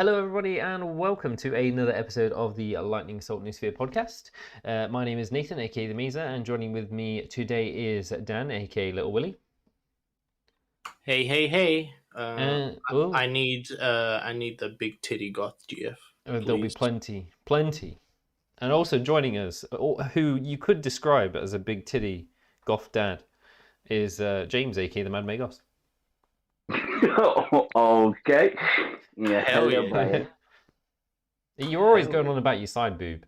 Hello, everybody, and welcome to another episode of the Lightning Salt Noosphere podcast. My name is Nathan, aka the Mesa, and joining with me today is Dan, aka Little Willie. Hey! Oh, I need the big titty goth GF. there'll be plenty. And also joining us, who you could describe as a big titty goth dad, is James, aka the Mad Magos. Okay. Yeah, Hell yeah. Brian. You're always going on about your side boob.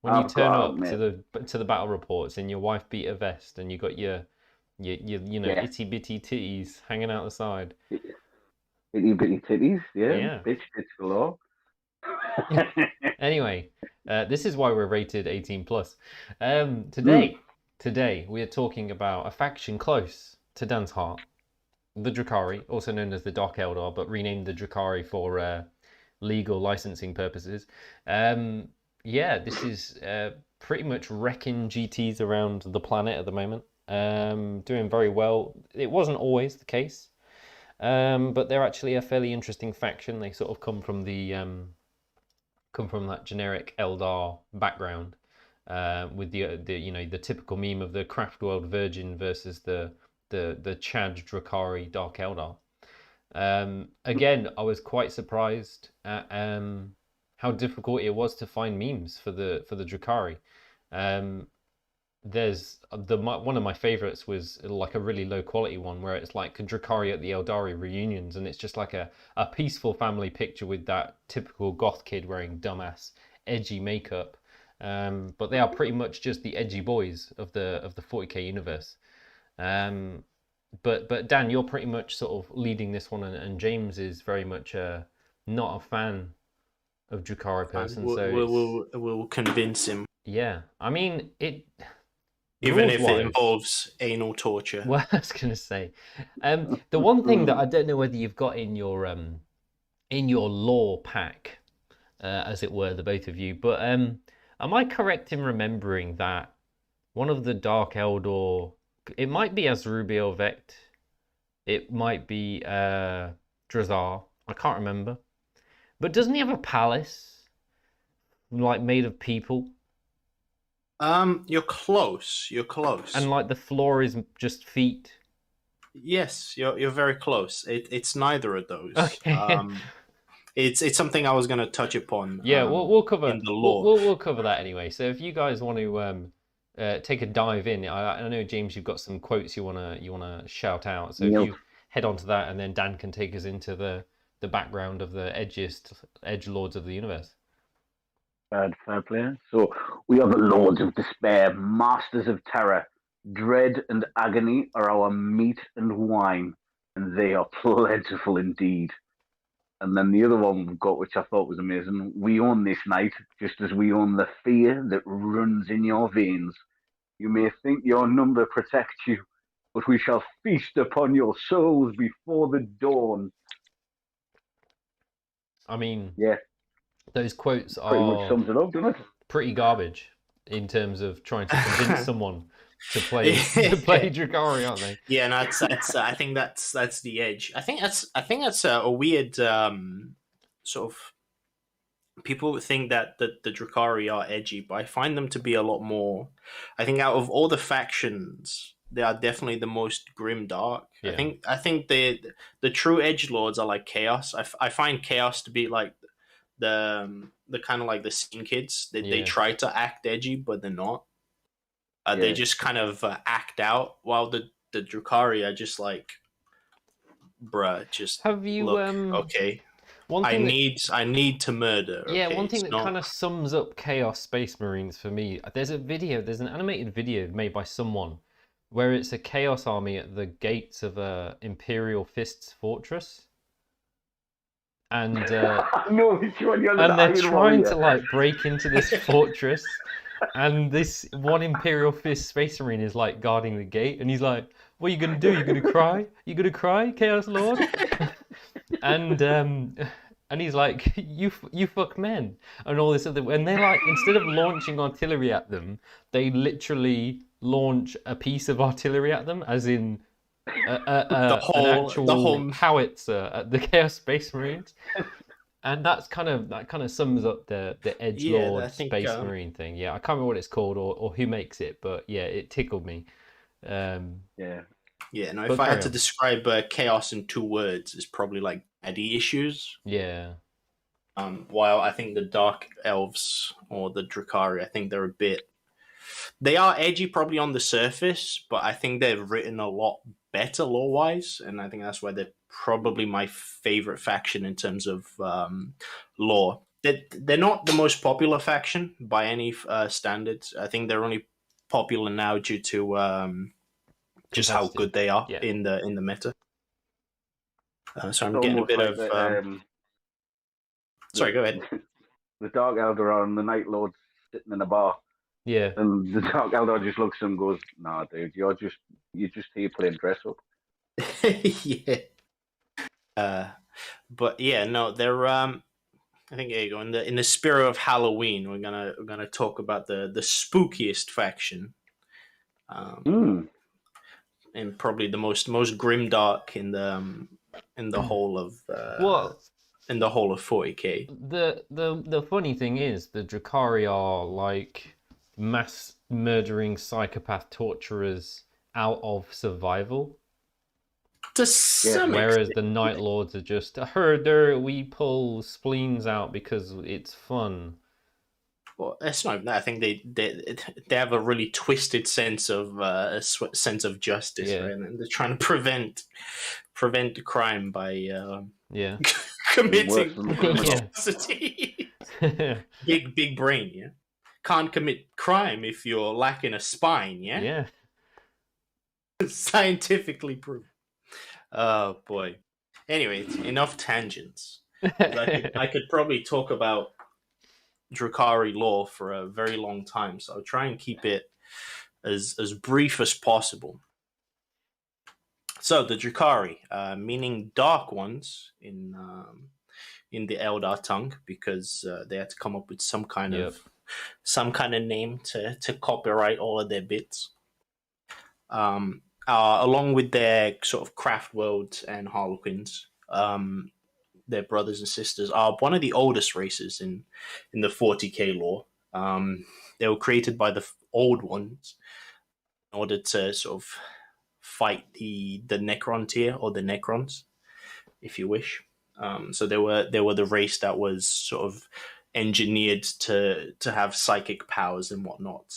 When you turn up man. to the battle reports in your wife beater vest and you got your itty bitty titties hanging out the side. Itty bitty titties, Yeah. Bitch galore. Anyway, this is why we're rated 18 plus. Today we are talking about a faction close to Dan's heart, the Drukhari, also known as the Dark Eldar, but renamed the Drukhari for legal licensing purposes. This is pretty much wrecking GTs around the planet at the moment. Doing very well. It wasn't always the case, but they're actually a fairly interesting faction. They sort of come from that generic Eldar background, with the typical meme of the Craft World Virgin versus the Chad Drukhari Dark Eldar. Again, I was quite surprised at how difficult it was to find memes for the Drukhari. There's one of my favorites was like a really low quality one where it's like Drukhari at the Eldari reunions, and it's just like a peaceful family picture with that typical goth kid wearing dumbass edgy makeup. But they are pretty much just the edgy boys of the 40k universe. But Dan, you're pretty much sort of leading this one, and James is very much not a fan of Drukhari person. We'll convince him. Yeah, I mean it. Even if it involves anal torture. Well, I was gonna say, the one thing that I don't know whether you've got in your lore pack, as it were, the both of you, but am I correct in remembering that one of the Dark Eldar, it might be Azrubiel Vect, it might be Drazar, I can't remember, but doesn't he have a palace like made of people? You're close. And like the floor is just feet. Yes, you're very close. It's neither of those. Okay. It's something I was going to touch upon. Yeah, we'll cover in the lore. We'll cover that anyway. So if you guys want to take a dive in, I know James, you've got some quotes you wanna shout out. So if you head on to that, and then Dan can take us into the background of the edge lords of the universe. Fair play. So we are the Lords of Despair, Masters of Terror. Dread and agony are our meat and wine, and they are plentiful indeed. And then the other one we've got, which I thought was amazing, we own this night, just as we own the fear that runs in your veins. You may think your number protects you, but we shall feast upon your souls before the dawn. I mean, yeah. Those quotes pretty much sums it up, doesn't it? Pretty garbage in terms of trying to convince someone to play Drukhari, aren't they? Yeah, no, I think that's the edge. I think that's a weird sort of. People think that the Drukhari are edgy, but I find them to be a lot more. I think out of all the factions, they are definitely the most grim dark. Yeah. I think the true edgelords are like Chaos. I find Chaos to be like the kind of like the scene kids. They try to act edgy, but they're not. They just kind of act out, while the Drukhari are just like, bruh, just have you look, okay. I need to murder. Yeah, okay? One thing that kind of sums up Chaos Space Marines for me. There's an animated video made by someone where it's a Chaos army at the gates of a Imperial Fists fortress. And they're trying to like break into this fortress, and this one Imperial Fist Space Marine is like guarding the gate, and he's like, "What are you gonna do? You gonna cry? You gonna cry, Chaos Lord?" and he's like, "You fuck men," and all this other. And they're like, instead of launching artillery at them, they literally launch a piece of artillery at them, as in an actual the whole howitzer at the Chaos Space Marines, and that kind of sums up the edgelord I think Space Marine thing. Yeah, I can't remember what it's called or who makes it, but yeah, it tickled me. Yeah. Yeah, no, But if I had carry to on. describe chaos in 2 words, it's probably like daddy issues. Yeah, While I think the Dark Elves or the Drukhari, I think they're a bit. They are edgy probably on the surface, but I think they're written a lot better lore wise, and I think that's why they're probably my favorite faction in terms of lore. They're not the most popular faction by any standards. I think they're only popular now due to just how competitive. good they are Yeah. in the meta. So I'm It's getting a almost bit like of. Sorry, go ahead. The Dark Eldar and the Night Lords sitting in a bar, Yeah. and the Dark Eldar just looks at him and goes, "Nah, dude, you're just here playing dress up." Yeah. But yeah, no, they're I think there you go. In the spirit of Halloween, we're gonna talk about the spookiest faction, and probably the most grimdark in the whole of Well, in the whole of 40k. the funny thing is the Drukhari are like mass murdering psychopath torturers out of survival. To some Whereas extent, the Night Lords are just a herder, we pull spleens out because it's fun. well, it's not even that. I think they have a really twisted sense of sense of justice, Yeah. right? And they're trying to prevent crime by Yeah. committing Yeah. atrocity. Big brain, yeah. Can't commit crime if you're lacking a spine, yeah. Yeah. Scientifically proven. Oh boy. Anyway, enough tangents. I could probably talk about Drukhari lore for a very long time, so I'll try and keep it as brief as possible. So the Drukhari, meaning dark ones in the Eldar tongue, because they had to come up with some kind of name to copyright all of their bits. Along with their sort of craft worlds and harlequins, their brothers and sisters are one of the oldest races in the 40k lore. They were created by the old ones in order to sort of fight the Necron tier or the Necrons, if you wish. So they were the race that was sort of engineered to have psychic powers and whatnot.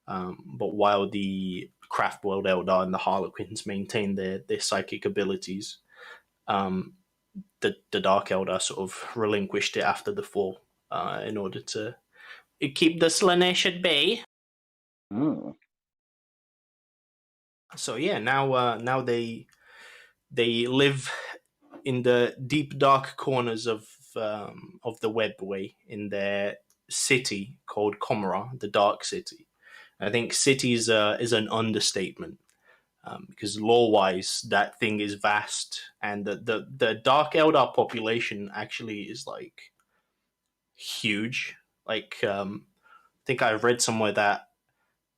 But while the Craft World Eldar and the Harlequins maintain their psychic abilities, the Dark Eldar sort of relinquished it after the fall in order to keep the Slanesh at bay. So yeah, now they live in the deep dark corners of the Webway in their city called Comora, the Dark City. I think city is an understatement. Because lore-wise, that thing is vast, and the Dark Eldar population actually is like huge. Like, I think I read somewhere that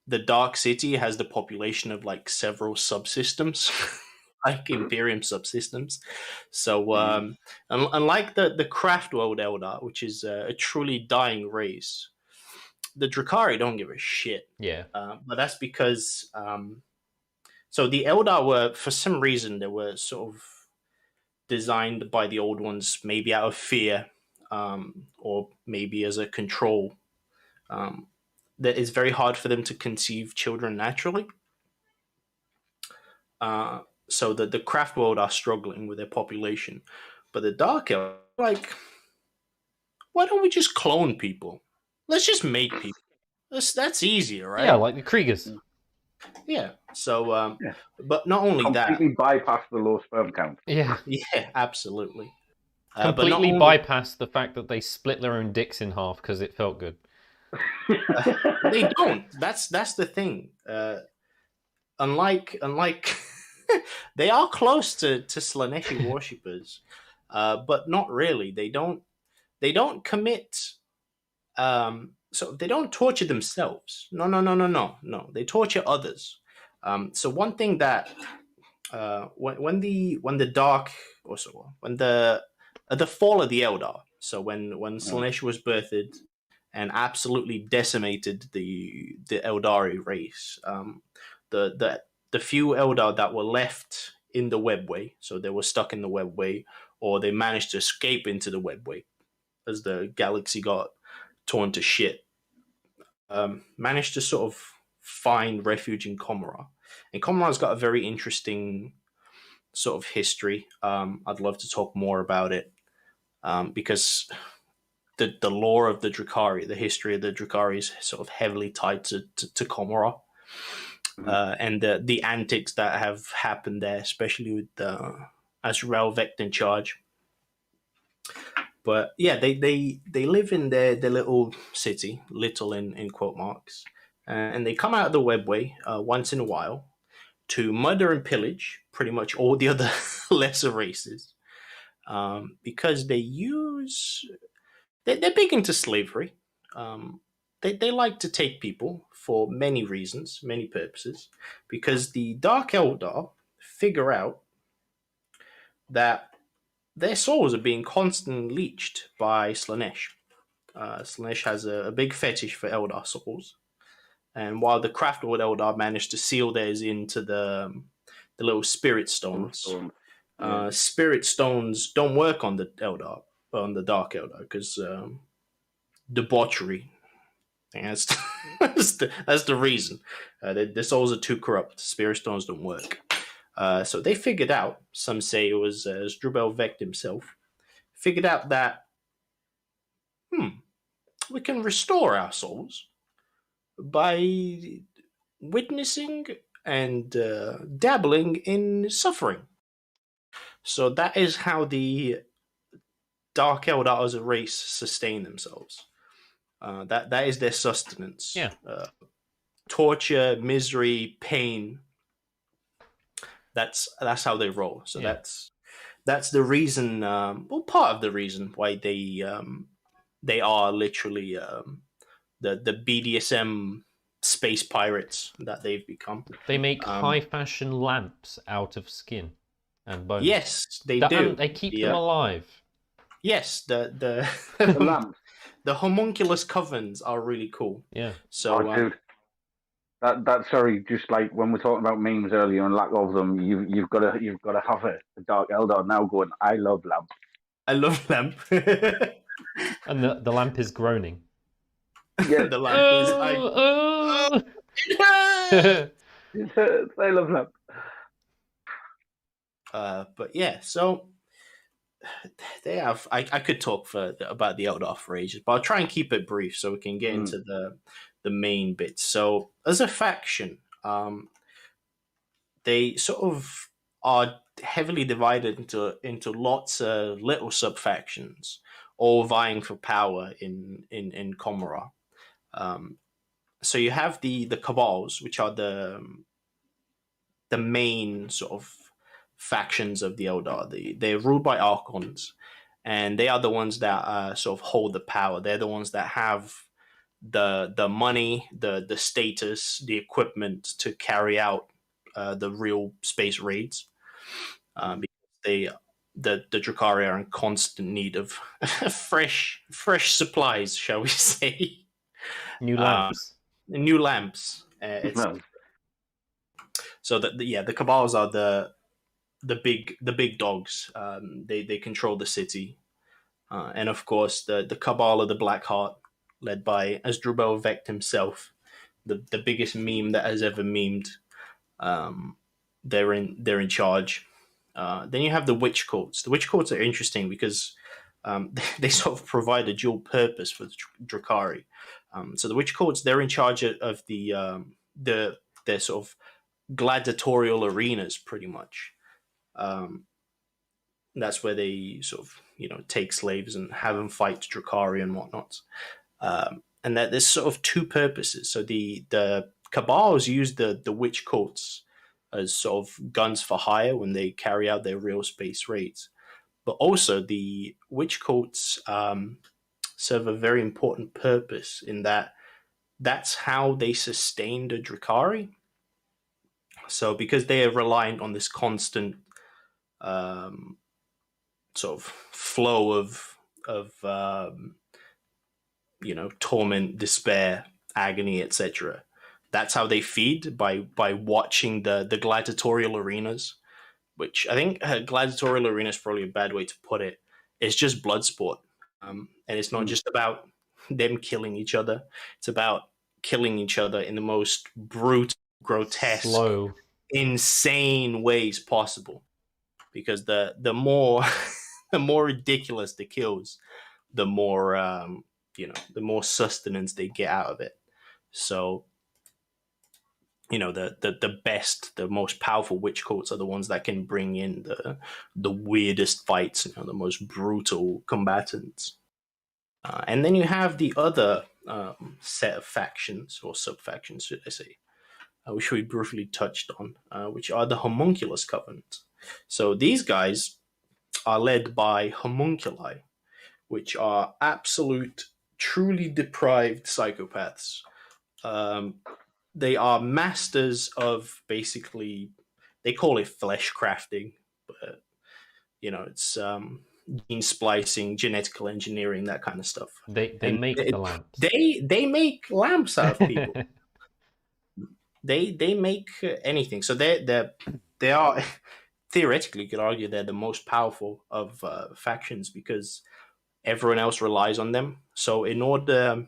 the Dark City has the population of like several subsystems, like Imperium subsystems. So, unlike the Craft World Eldar, which is a truly dying race, the Drukhari don't give a shit. Yeah. But that's because. So the Eldar were, for some reason, they were sort of designed by the old ones, maybe out of fear, or maybe as a control. That it's very hard for them to conceive children naturally. So that the Craft World are struggling with their population, but the Dark Eldar, like, why don't we just clone people? Let's just make people. That's easier, right? Yeah, like the Kriegers. Yeah. So, but not only that, completely bypass the low sperm count. Yeah. Yeah, absolutely. Completely bypass the fact that they split their own dicks in half because it felt good. They don't. That's the thing. Unlike they are close to Slaneshi worshippers, but not really. They don't commit. So they don't torture themselves. No. They torture others. So one thing that when the dark, also when the fall of the Eldar. So when Slaanesh was birthed and absolutely decimated the Eldari race, the few Eldar that were left in the webway, so they were stuck in the webway, or they managed to escape into the webway as the galaxy got torn to shit, managed to sort of find refuge in Comora. And Comora's got a very interesting sort of history. I'd love to talk more about it, because the lore of the Drukhari, the history of the Drukhari, is sort of heavily tied to Comora. And the antics that have happened there, especially with Azrael Vect in charge. But yeah, they live in their little city, little in quote marks, and they come out of the webway once in a while to murder and pillage pretty much all the other lesser races, because they're big into slavery. They like to take people for many reasons, many purposes, because the Dark Eldar figure out that their souls are being constantly leached by Slaanesh. Slaanesh has a big fetish for Eldar souls, and while the Craftworld Eldar managed to seal theirs into the little spirit stones, spirit stones don't work on the Eldar, on the Dark Eldar, because debauchery. That's that's the reason. The souls are too corrupt. Spirit stones don't work. So they figured out, some say it was Drubel Vect himself, figured out that, we can restore our souls by witnessing and dabbling in suffering. So that is how the Dark Eldar as a race sustain themselves. That is their sustenance. Yeah. Torture, misery, pain. That's how they roll. So Yeah. that's the reason. Well, part of the reason why they are literally the BDSM space pirates that they've become. They make high fashion lamps out of skin and bones. Yes, they do. And they keep them alive. Yes, the lamps. The Homunculus Covenants are really cool. Yeah. So, dude, that's sorry. Just like when we're talking about memes earlier and lack of them, you've got to have a Dark Eldar now going. I love lamp. I love lamp. And the lamp is groaning. Yeah, the lamp is. I love lamp. But yeah, so they have. I could talk about the Eldar for ages, but I'll try and keep it brief so we can get into the main bits. So, as a faction, they sort of are heavily divided into lots of little sub factions, all vying for power in Comora. So you have the Cabals, which are the main sort of factions of the Eldar. They're ruled by Archons, and they are the ones that sort of hold the power. They're the ones that have the money, the status, the equipment to carry out the real space raids, because the Drukhari are in constant need of fresh supplies, shall we say? New lamps. New lamps. So the Cabals are the big dogs. They control the city, and of course the Cabal of the Black Heart, led by Asdrubal Vect himself, the biggest meme that has ever memed. They're in charge. Then you have the Witch Courts. The Witch Courts are interesting because they sort of provide a dual purpose for the Drukhari. So the Witch Courts, they're in charge of their sort of gladiatorial arenas, pretty much. That's where they sort of take slaves and have them fight Drukhari and whatnot. And that there's sort of two purposes. So the Cabals use the Witch Courts as sort of guns for hire when they carry out their real space raids. But also the Witch Courts serve a very important purpose in that that's how they sustain the Drukhari. So because they are reliant on this constant sort of flow of torment, despair, agony, etc. That's how they feed, by watching the gladiatorial arenas, which I think gladiatorial arena is probably a bad way to put it. It's just blood sport, and it's not just about them killing each other. It's about killing each other in the most brutal, grotesque, slow, insane ways possible. Because the more the more ridiculous the kills, the more the more sustenance they get out of it. So the best, the most powerful witch cults are the ones that can bring in the weirdest fights, the most brutal combatants. And then you have the other set of factions, or sub-factions, should I say, which we briefly touched on, which are the Homunculus Covenants. So these guys are led by homunculi, which are absolute, truly deprived psychopaths. They are masters of, basically, they call it flesh crafting, but it's gene splicing, genetical engineering, that kind of stuff. They make the lamps. They make lamps out of people. They make anything. So they are theoretically, you could argue, they're the most powerful of factions, because everyone else relies on them. So in order,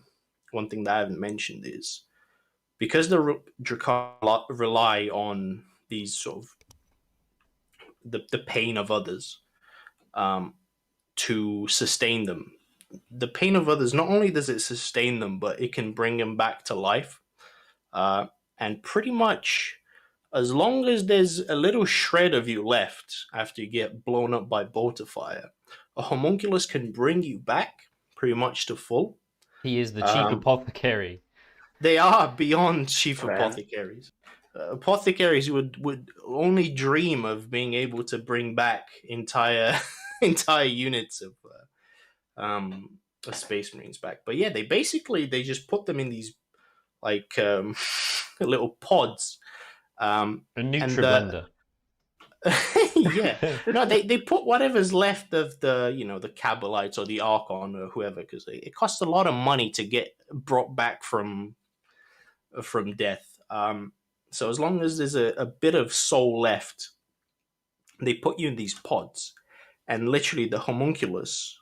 one thing that I haven't mentioned is, because the Drukhari rely on these sort of the pain of others to sustain them. The pain of others, not only does it sustain them, but it can bring them back to life. And pretty much, as long as there's a little shred of you left after you get blown up by bolt of fire, a homunculus can bring you back pretty much to full. He is the chief apothecary. They are beyond chief apothecaries. Apothecaries would only dream of being able to bring back entire units of Space Marines back. But yeah, they just put them in these little pods. A Nutri-Blender. Yeah. No, they put whatever's left of the Cabalites or the Archon or whoever, because it costs a lot of money to get brought back from death. So as long as there's a bit of soul left, they put you in these pods, and literally the homunculus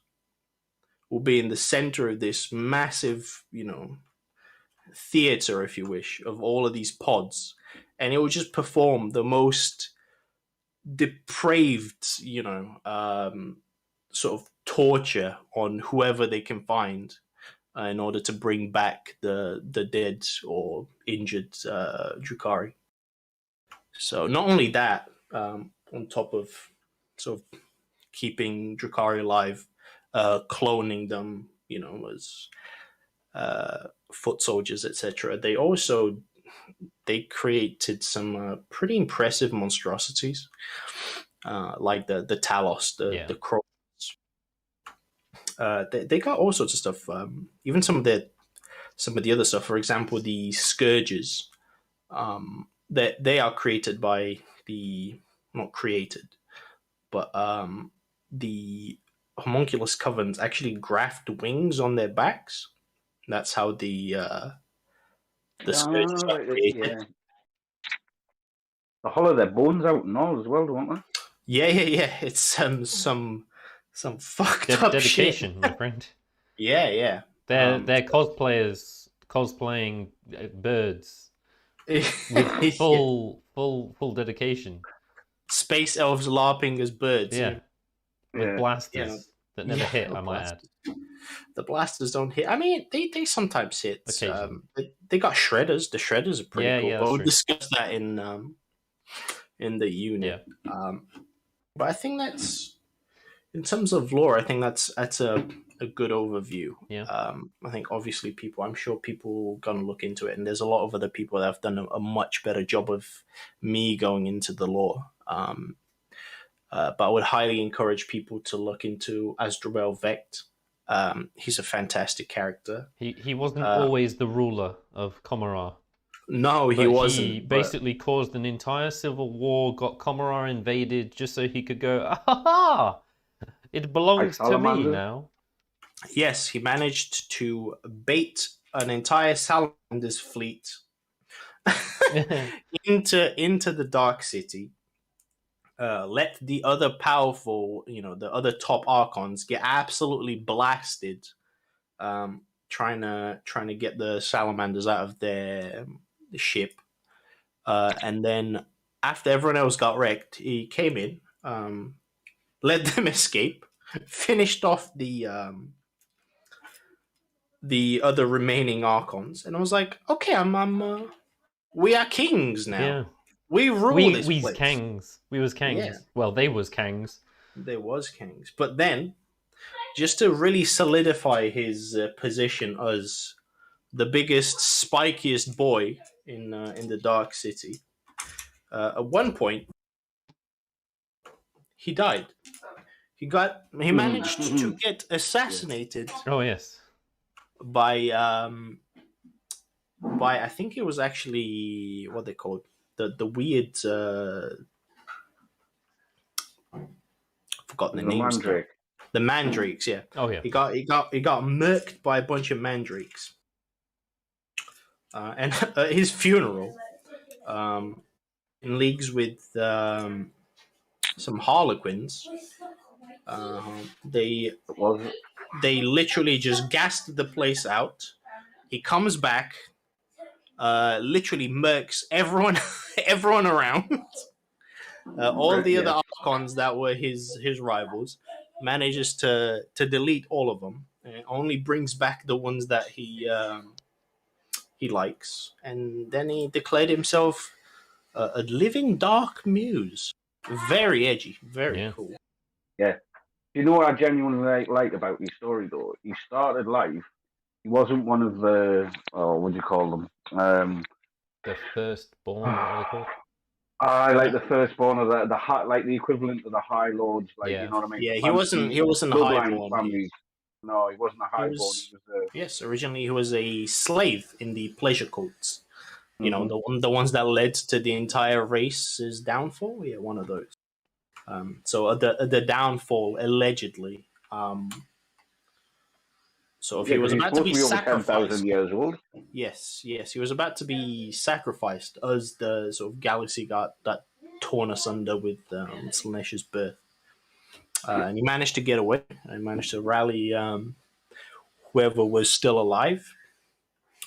will be in the center of this massive, theater, if you wish, of all of these pods, and it will just perform the most depraved, sort of torture on whoever they can find, in order to bring back the dead or injured Drukhari. So not only that, on top of sort of keeping Drukhari alive, cloning them, as foot soldiers, etc. They created some pretty impressive monstrosities, like the Talos, the Crows. They got all sorts of stuff. Even some of the other stuff. For example, the Scourges. That they are created by not created, but the Homunculus Covenants actually graft wings on their backs. That's how the Scourges are created. Yeah. They hollow their bones out and all as well, don't they? Yeah. It's some fucked up dedication, shit. My friend. Yeah. They're cosplayers cosplaying birds with full dedication. Space elves LARPing as birds. Yeah. With blasters that never hit, I might add. The blasters don't hit. I mean, they sometimes hit. They got shredders. The shredders are pretty cool. We'll discuss that in the unit. Yeah. But I think that's, in terms of lore, I think that's a good overview. Yeah. I think obviously I'm sure people are gonna look into it, and there's a lot of other people that have done a much better job of me going into the lore. But I would highly encourage people to look into Asdrubal Vecht. He's a fantastic character. He wasn't always the ruler of Commorragh. No, he But wasn't. he But basically caused an entire civil war, got Comorar invaded just so he could go, ah ha ha! It belongs to me salamanders? now. yes, he managed to bait an entire Salamander's fleet into the Dark City. Let the other powerful, the other top archons get absolutely blasted, trying to get the salamanders out of their ship, and then after everyone else got wrecked, he came in, let them escape, finished off the other remaining archons, and I was like, okay, we are kings now. Yeah. We rule this We's place. kangs. We was kangs. Yeah. Well, they was kangs. There was kings, but then just to really solidify his position as the biggest, spikiest boy in the Dark City, at one point he died. He managed to get assassinated Oh yes. by I think it was actually what they called the weird forgotten the The names. mandrake. The mandrakes, yeah. Oh yeah. He got murked by a bunch of mandrakes. And at his funeral, in leagues with some harlequins, they literally just gassed the place out. He comes back, literally murks everyone everyone around. All the other archons that were his rivals, manages to delete all of them. And only brings back the ones that he likes, and then he declared himself a living dark muse. Very edgy, very cool. Yeah. You know what I genuinely like about his story, though? He started life. He wasn't one of the, what do you call them? The firstborn, what are they called? I like the firstborn of the high, like the equivalent of the High Lords, like Yeah. you know what I mean? Yeah, he wasn't a bloodline highborn. families. No, he wasn't a highborn. He was Yes, originally he was a slave in the pleasure cults. You know, the ones that led to the entire race's downfall. Yeah, one of those. So the downfall allegedly. So if he was about to be sacrificed, 10,000 years old. Yes, he was about to be sacrificed as the sort of galaxy got torn asunder with Slaanesh's birth, and he managed to get away and managed to rally whoever was still alive,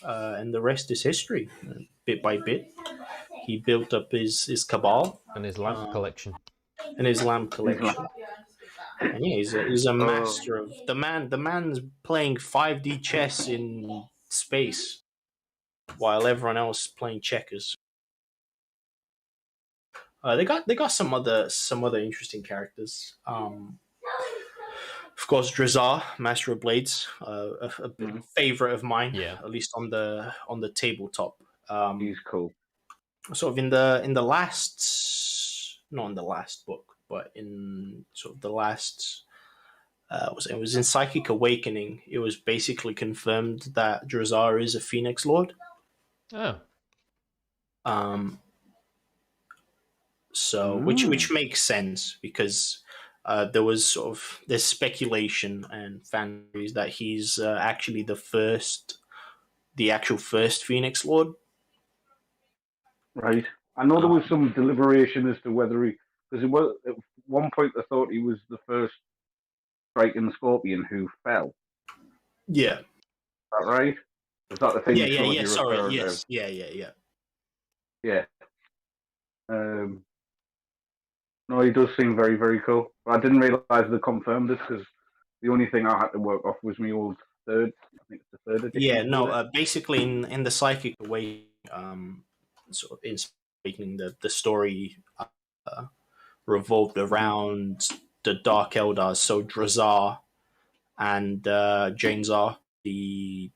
and the rest is history. Bit by bit, he built up his cabal And his lamp collection. and his lamp collection. And yeah, he's a master of the man. The man's playing 5D chess in space, while everyone else playing checkers. They got some other interesting characters. Of course, Drazar, Master of Blades, a favorite of mine. Yeah. At least on the tabletop. He's cool. Sort of in the last, not in the last book, but in sort of the last. It was in Psychic Awakening. It was basically confirmed that Drazar is a Phoenix Lord. Oh. So which makes sense because there was sort of this speculation and fan theories that he's actually the actual first Phoenix Lord. Right. I know there was some deliberation as to whether he, because it was at one point they thought he was the first striking Scorpion who fell. Yeah. Is that right? Is that the thing? Yeah. Sorry. Yes. Yeah. Yeah. No, he does seem very, very cool. But I didn't realise they confirmed this because the only thing I had to work off was my old third. I think it's the third edition. Yeah. No. Basically, in the Psychic Awakening, sort of in speaking, the story revolved around the Dark Eldars, so Drazar and Janezar, the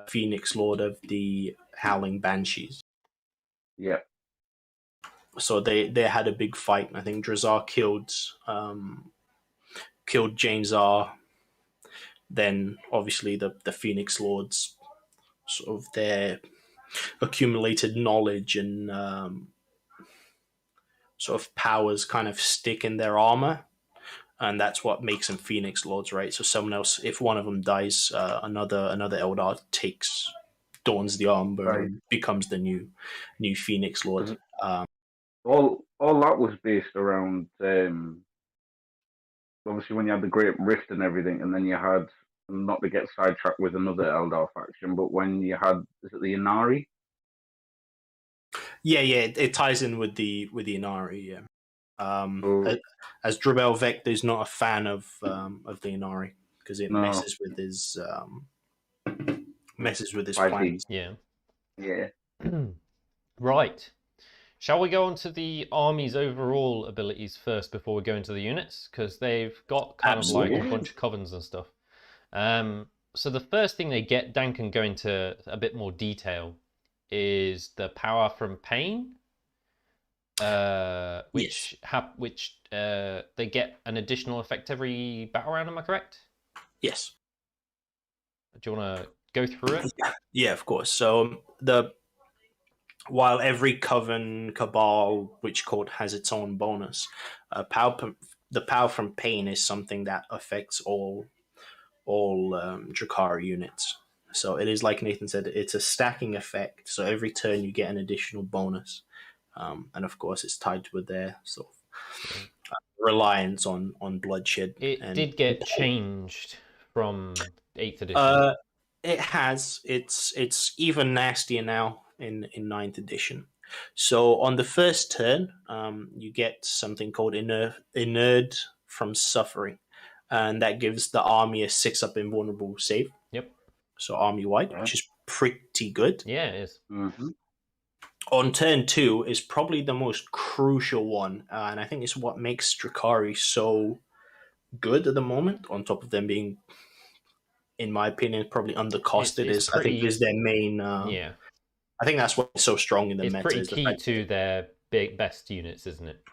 Phoenix Lord of the Howling Banshees. Yeah. So they had a big fight. I think Drazar killed Janezar. Then obviously the Phoenix Lords, sort of accumulated knowledge and sort of powers kind of stick in their armor, and that's what makes them Phoenix Lords, right? So someone else, if one of them dies, another Eldar dons the armor Right. and becomes the new Phoenix Lord. All that was based around obviously when you had the Great Rift and everything, and then you had, not to get sidetracked with another Eldar faction, but when you had, is it the Inari? Yeah, it ties in with the Inari. Yeah, So, as Drabel Vector is not a fan of the Inari because it No. messes with his Fighting. plans. Yeah. Yeah. Right. Shall we go on to the army's overall abilities first before we go into the units? Because they've got kind of like a Absolutely. bunch of covens and stuff. So the first thing they get, Dan can go into a bit more detail, is the power from pain, which they get an additional effect every battle round. Am I correct? Yes. Do you want to go through it? Yeah, of course. So while every coven, cabal, witch court has its own bonus, the power from pain is something that affects all Drukhari units. So it is, like Nathan said, it's a stacking effect. So every turn you get an additional bonus, and of course it's tied with their sort of reliance on bloodshed. It did get changed from 8th edition. It has. It's even nastier now in 9th edition. So on the first turn, you get something called Inerd from Suffering, and that gives the army a 6-up invulnerable save. Yep. So army wide, which is pretty good. Yeah, it is. Mm-hmm. On turn 2 is probably the most crucial one, and I think it's what makes Drukhari so good at the moment. On top of them being, in my opinion, probably undercosted, I think is their main. Yeah. I think that's what's so strong in the It's meta. pretty is the key fact to their best units, isn't it?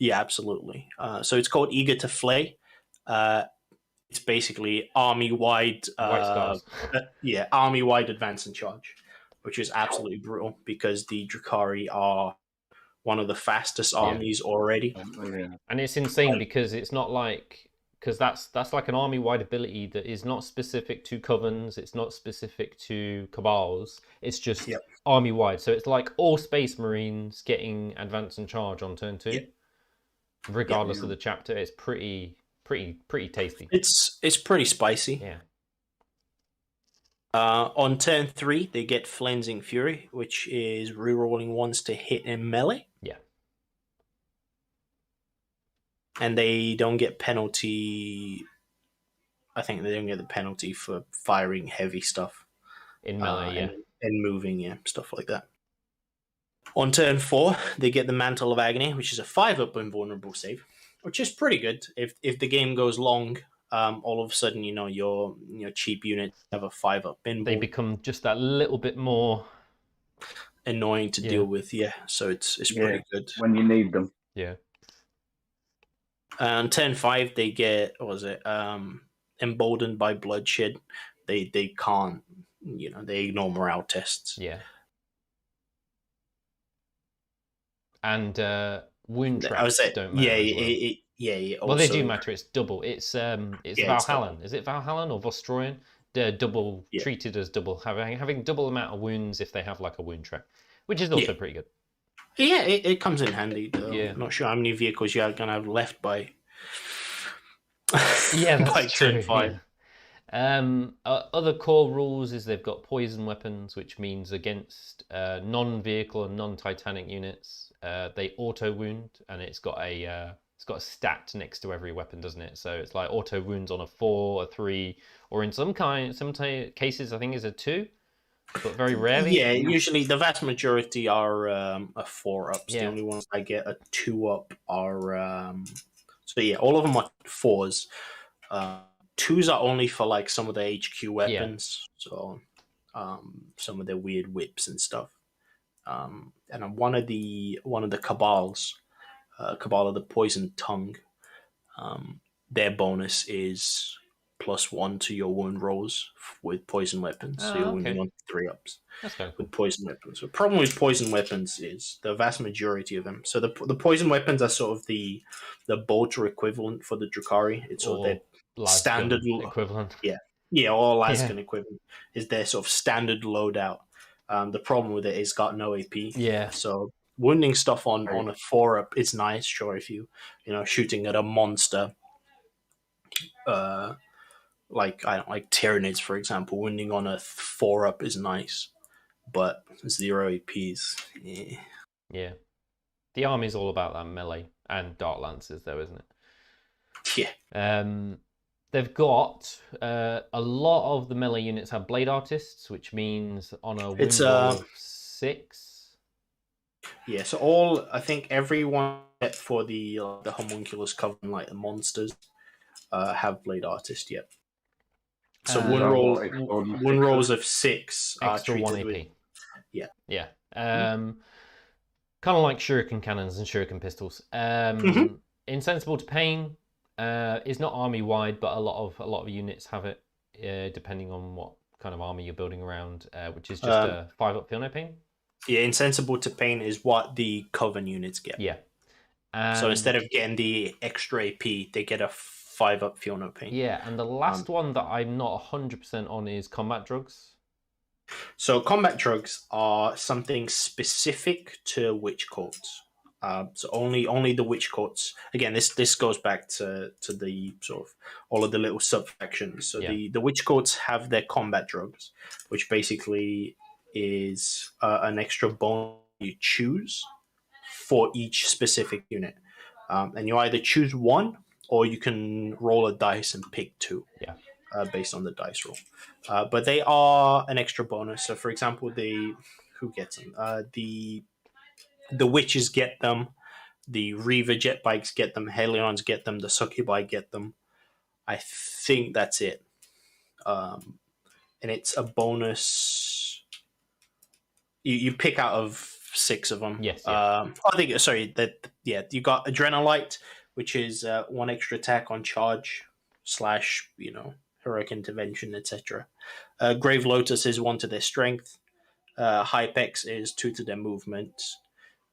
Yeah, absolutely. So it's called Eager to Flay. It's basically army-wide, White Stars. army-wide advance and charge, which is absolutely brutal because the Drukhari are one of the fastest armies already. And it's insane because it's not like, because that's like an army-wide ability that is not specific to covens, it's not specific to cabals, it's just army-wide. So it's like all Space Marines getting advance and charge on turn 2, regardless of the chapter. It's pretty tasty. It's pretty spicy. Yeah. On turn 3, they get Flensing Fury, which is rerolling ones to hit in melee. Yeah. And they don't get penalty. I think they don't get the penalty for firing heavy stuff in melee, and moving, stuff like that. On turn 4, they get the Mantle of Agony, which is a 5-up invulnerable save, which is pretty good. If the game goes long, all of a sudden, your cheap units have a 5-up invul. They become just that little bit more annoying to deal with. Yeah, so it's pretty good when you need them. Yeah. On turn 5, they get Emboldened by Bloodshed. They can't, they ignore morale tests. Yeah. And wound traps don't matter. Also, well, they do matter. It's double. It's Valhallan. Is it Valhallan or Vostroyan? They're double treated as double, having double amount of wounds if they have like a wound trap, which is also pretty good. Yeah, it comes in handy. Though. Yeah. I'm not sure how many vehicles you're going to have left by. That's by true. turn 5. Other core rules is they've got poison weapons, which means against non-vehicle and non-titanic units, they auto wound, and it's got a stat next to every weapon, doesn't it? So it's like auto wounds on a 4, a 3, or in some cases I think is a 2, but very rarely. Yeah, usually the vast majority are a 4-ups. The only ones I get a 2-up are all of them are 4s. 2s are only for like some of the HQ weapons, so some of their weird whips and stuff. And one of the cabals, Cabal of the Poisoned Tongue, their bonus is +1 to your wound rolls with poison weapons. So you're wounding on 3-ups. That's kind of cool. With poison weapons. The problem with poison weapons is the vast majority of them. So the poison weapons are sort of the bolter equivalent for the Drukhari. It's sort of their standard equivalent. Yeah, or Laskin equivalent is their sort of standard loadout. The problem with it is got no AP. Yeah. So wounding stuff on a 4-up is nice, sure, if you shooting at a monster. Like Tyranids, for example, wounding on a 4-up is nice, but 0 APs. Yeah. The army's all about that melee and Dark Lancers, though, isn't it? Yeah. They've got a lot of the melee units have blade artists, which means on a wound roll of 6. Yeah, so I think everyone for the Homunculus Covenant, like the monsters, have blade artist. Yet. So wound rolls of 6 are extra 1 AP. With, yeah. Kind of like shuriken cannons and shuriken pistols. Insensible to pain is not army wide, but a lot of units have it, depending on what kind of army you're building around, which is just a 5-up feel no pain. Yeah, insensible to pain is what the Coven units get. Yeah. So instead of getting the extra AP, they get a 5-up feel no pain. Yeah, and the last one that I'm not 100% on is combat drugs. So combat drugs are something specific to witch courts. So only the witch courts. Again, this goes back to the sort of all of the little subfactions. So the witch courts have their combat drugs, which basically is an extra bonus you choose for each specific unit, and you either choose one or you can roll a dice and pick 2. Yeah. Based on the dice roll, but they are an extra bonus. So, for example, who gets them? The witches get them. The Reaver jet bikes get them. Helions get them. The Succubi get them. I think that's it. And it's a bonus. You pick out of 6 of them. Yes. I think. Sorry. You got Adrenalite, which is 1 extra attack on charge / heroic intervention, etc. Grave Lotus is 1 to their strength. Hypex is 2 to their movement.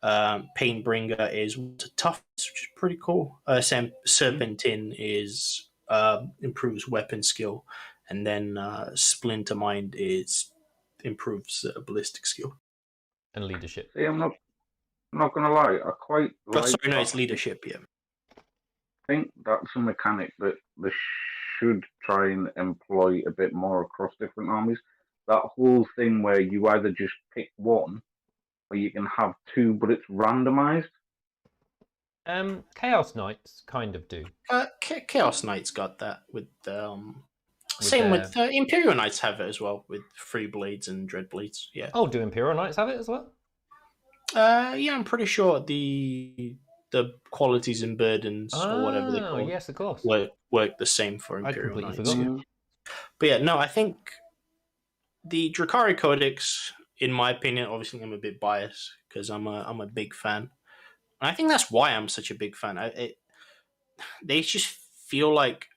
Painbringer is 1 to toughness, which is pretty cool. Serpentine is improves weapon skill, and then Splinter Mind improves ballistic skill and leadership. See, I'm not gonna lie, I quite like. Sorry, no, it's leadership. Yeah, I think that's a mechanic that they should try and employ a bit more across different armies. That whole thing where you either just pick one, or you can have 2, but it's randomized. Chaos Knights kind of do. Chaos Knights got that with same with Imperial Knights have it as well with Free Blades and Dread Blades. Yeah. Oh, do Imperial Knights have it as well? Yeah, I'm pretty sure the qualities and burdens or whatever they call it. Yes, of course. Work the same for Imperial I'd Knights. forgotten. But yeah, no, I think the Drukhari Codex, in my opinion, obviously I'm a bit biased because I'm a big fan. And I think that's why I'm such a big fan. They just feel like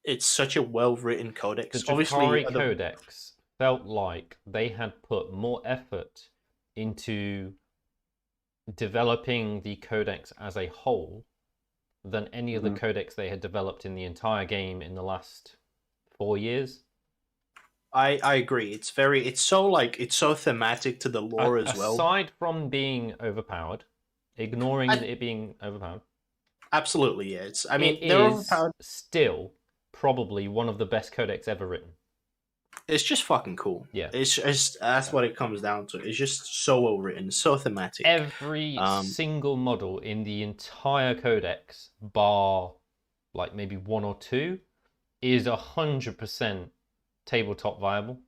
it's such a well-written codex. The Drukhari Codex felt like they had put more effort into developing the codex as a whole than any of the codex they had developed in the entire game in the last 4 years. I agree. It's so thematic to the lore as well. Aside from being overpowered, ignoring it being overpowered. Absolutely, yeah. They're overpowered. Still probably one of the best codex ever written. It's just fucking cool. Yeah. That's what it comes down to. It's just so well written, so thematic. Every single model in the entire codex, bar like maybe 1 or 2, is 100% tabletop viable.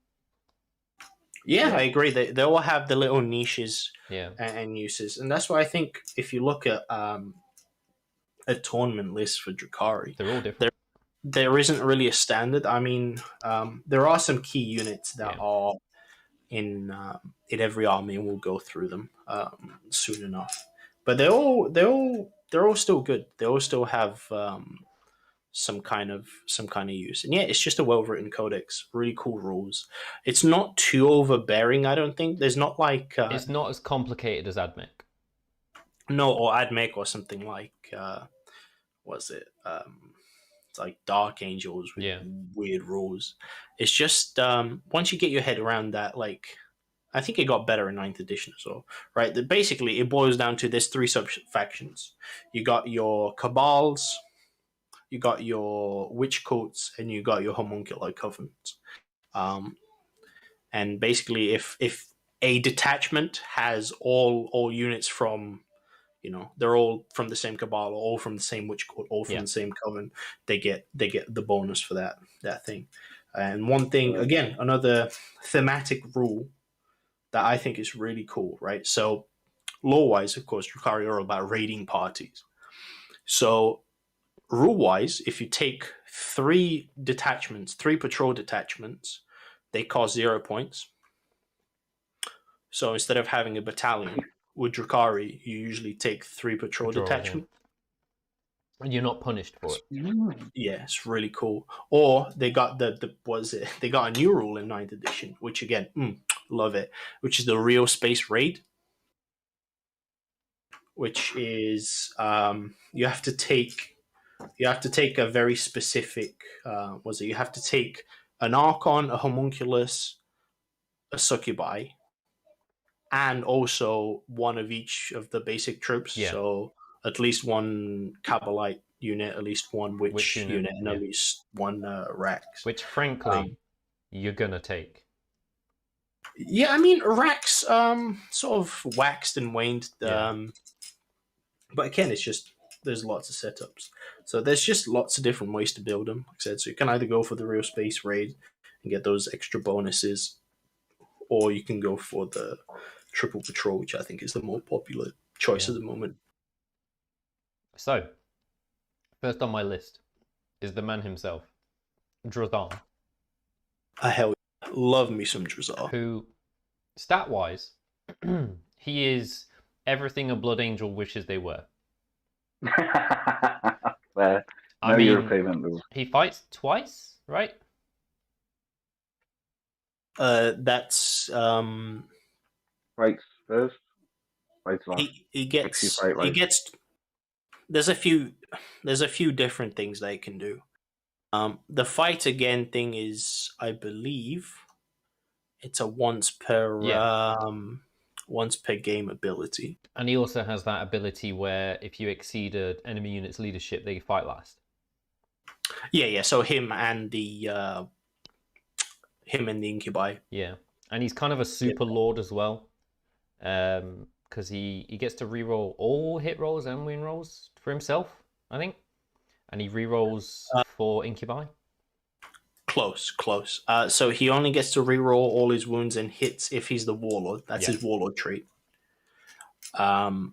Yeah, I agree. They all have the little niches and uses. And that's why I think if you look at a tournament list for Drukhari, they're all different. There isn't really a standard. I mean, there are some key units that are in every army, and we'll go through them soon enough. But they're all still good. They all still have some kind of use. And yeah, it's just a well-written codex, really cool rules. It's not too overbearing, I don't think. There's not like it's not as complicated as Admech. no, or Admech or something like what's it? It's like Dark Angels with weird rules. It's just once you get your head around that, like I think it got better in 9th edition as well, right? That basically it boils down to there's 3 sub-factions. You got your Cabals, you got your Witch Coats, and you got your Homunculus Covenants. And basically, if a detachment has all units from, they're all from the same Cabal, or all from the same Witch Coat, all from the same Coven, they get the bonus for that thing. And one thing, again, another thematic rule that I think is really cool, right? So, lore-wise, of course, Drukhari are all about raiding parties. So, rule-wise, if you take 3 patrol detachments, they cost 0 points. So, instead of having a battalion with Drukhari, you usually take 3 patrol detachments. And you're not punished for it. Yeah, it's really cool. Or they got they got a new rule in 9th edition, which again, love it, which is the real space raid, which is you have to take a very specific you have to take an Archon, a Homunculus, a Succubi, and also one of each of the basic troops. So at least one Kabbalite unit, at least one Witch unit, and at least one Rax. Which, frankly, you're gonna take. Yeah, I mean, Rax sort of waxed and waned. But again, it's just, there's lots of setups. So there's just lots of different ways to build them. Like I said, so you can either go for the real space raid and get those extra bonuses, or you can go for the triple patrol, which I think is the more popular choice at the moment. So, first on my list is the man himself, Drukhari. Hell yeah. Love me some Drukhari. Who, stat-wise, he is everything a Blood Angel wishes they were. Fair. I mean, European rules. He fights twice, right? That's Fights first. Fights last. He gets. There's a few different things they can do. The fight again thing is, I believe, it's a once per game ability. And he also has that ability where if you exceed an enemy unit's leadership, they fight last. Yeah. So him and the Incubi. Yeah, and he's kind of a super lord as well, because he gets to reroll all hit rolls and win rolls for himself, I think, and he rerolls for Incubi. Close. So he only gets to reroll all his wounds and hits if he's the warlord. That's his warlord trait. But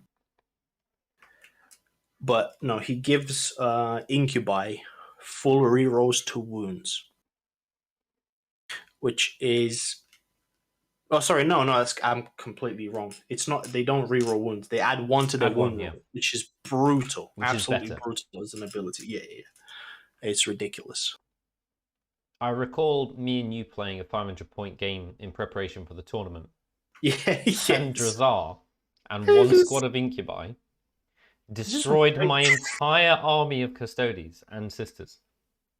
no, he gives Incubi full rerolls to wounds, which is. Oh, sorry, no, I'm completely wrong. It's not. They don't reroll wounds. They add 1 to the wound roll, which is brutal. Absolutely brutal as an ability. Yeah. It's ridiculous. I recall me and you playing a 500-point game in preparation for the tournament. Yeah, and Drukhari and one squad of Incubi destroyed my entire army of Custodes and Sisters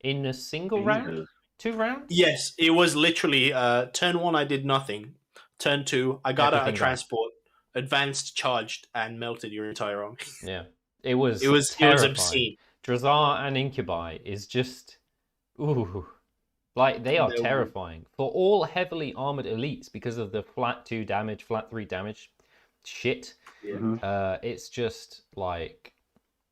in a single round? 2 rounds? Yes, it was literally turn 1 I did nothing. Turn 2 I got out a transport, advanced, charged, and melted your entire army. Yeah. It was obscene. Drukhari and Incubi is just like they are terrifying for all heavily armored elites because of the flat 2 damage, flat 3 damage shit. Yeah. It's just like,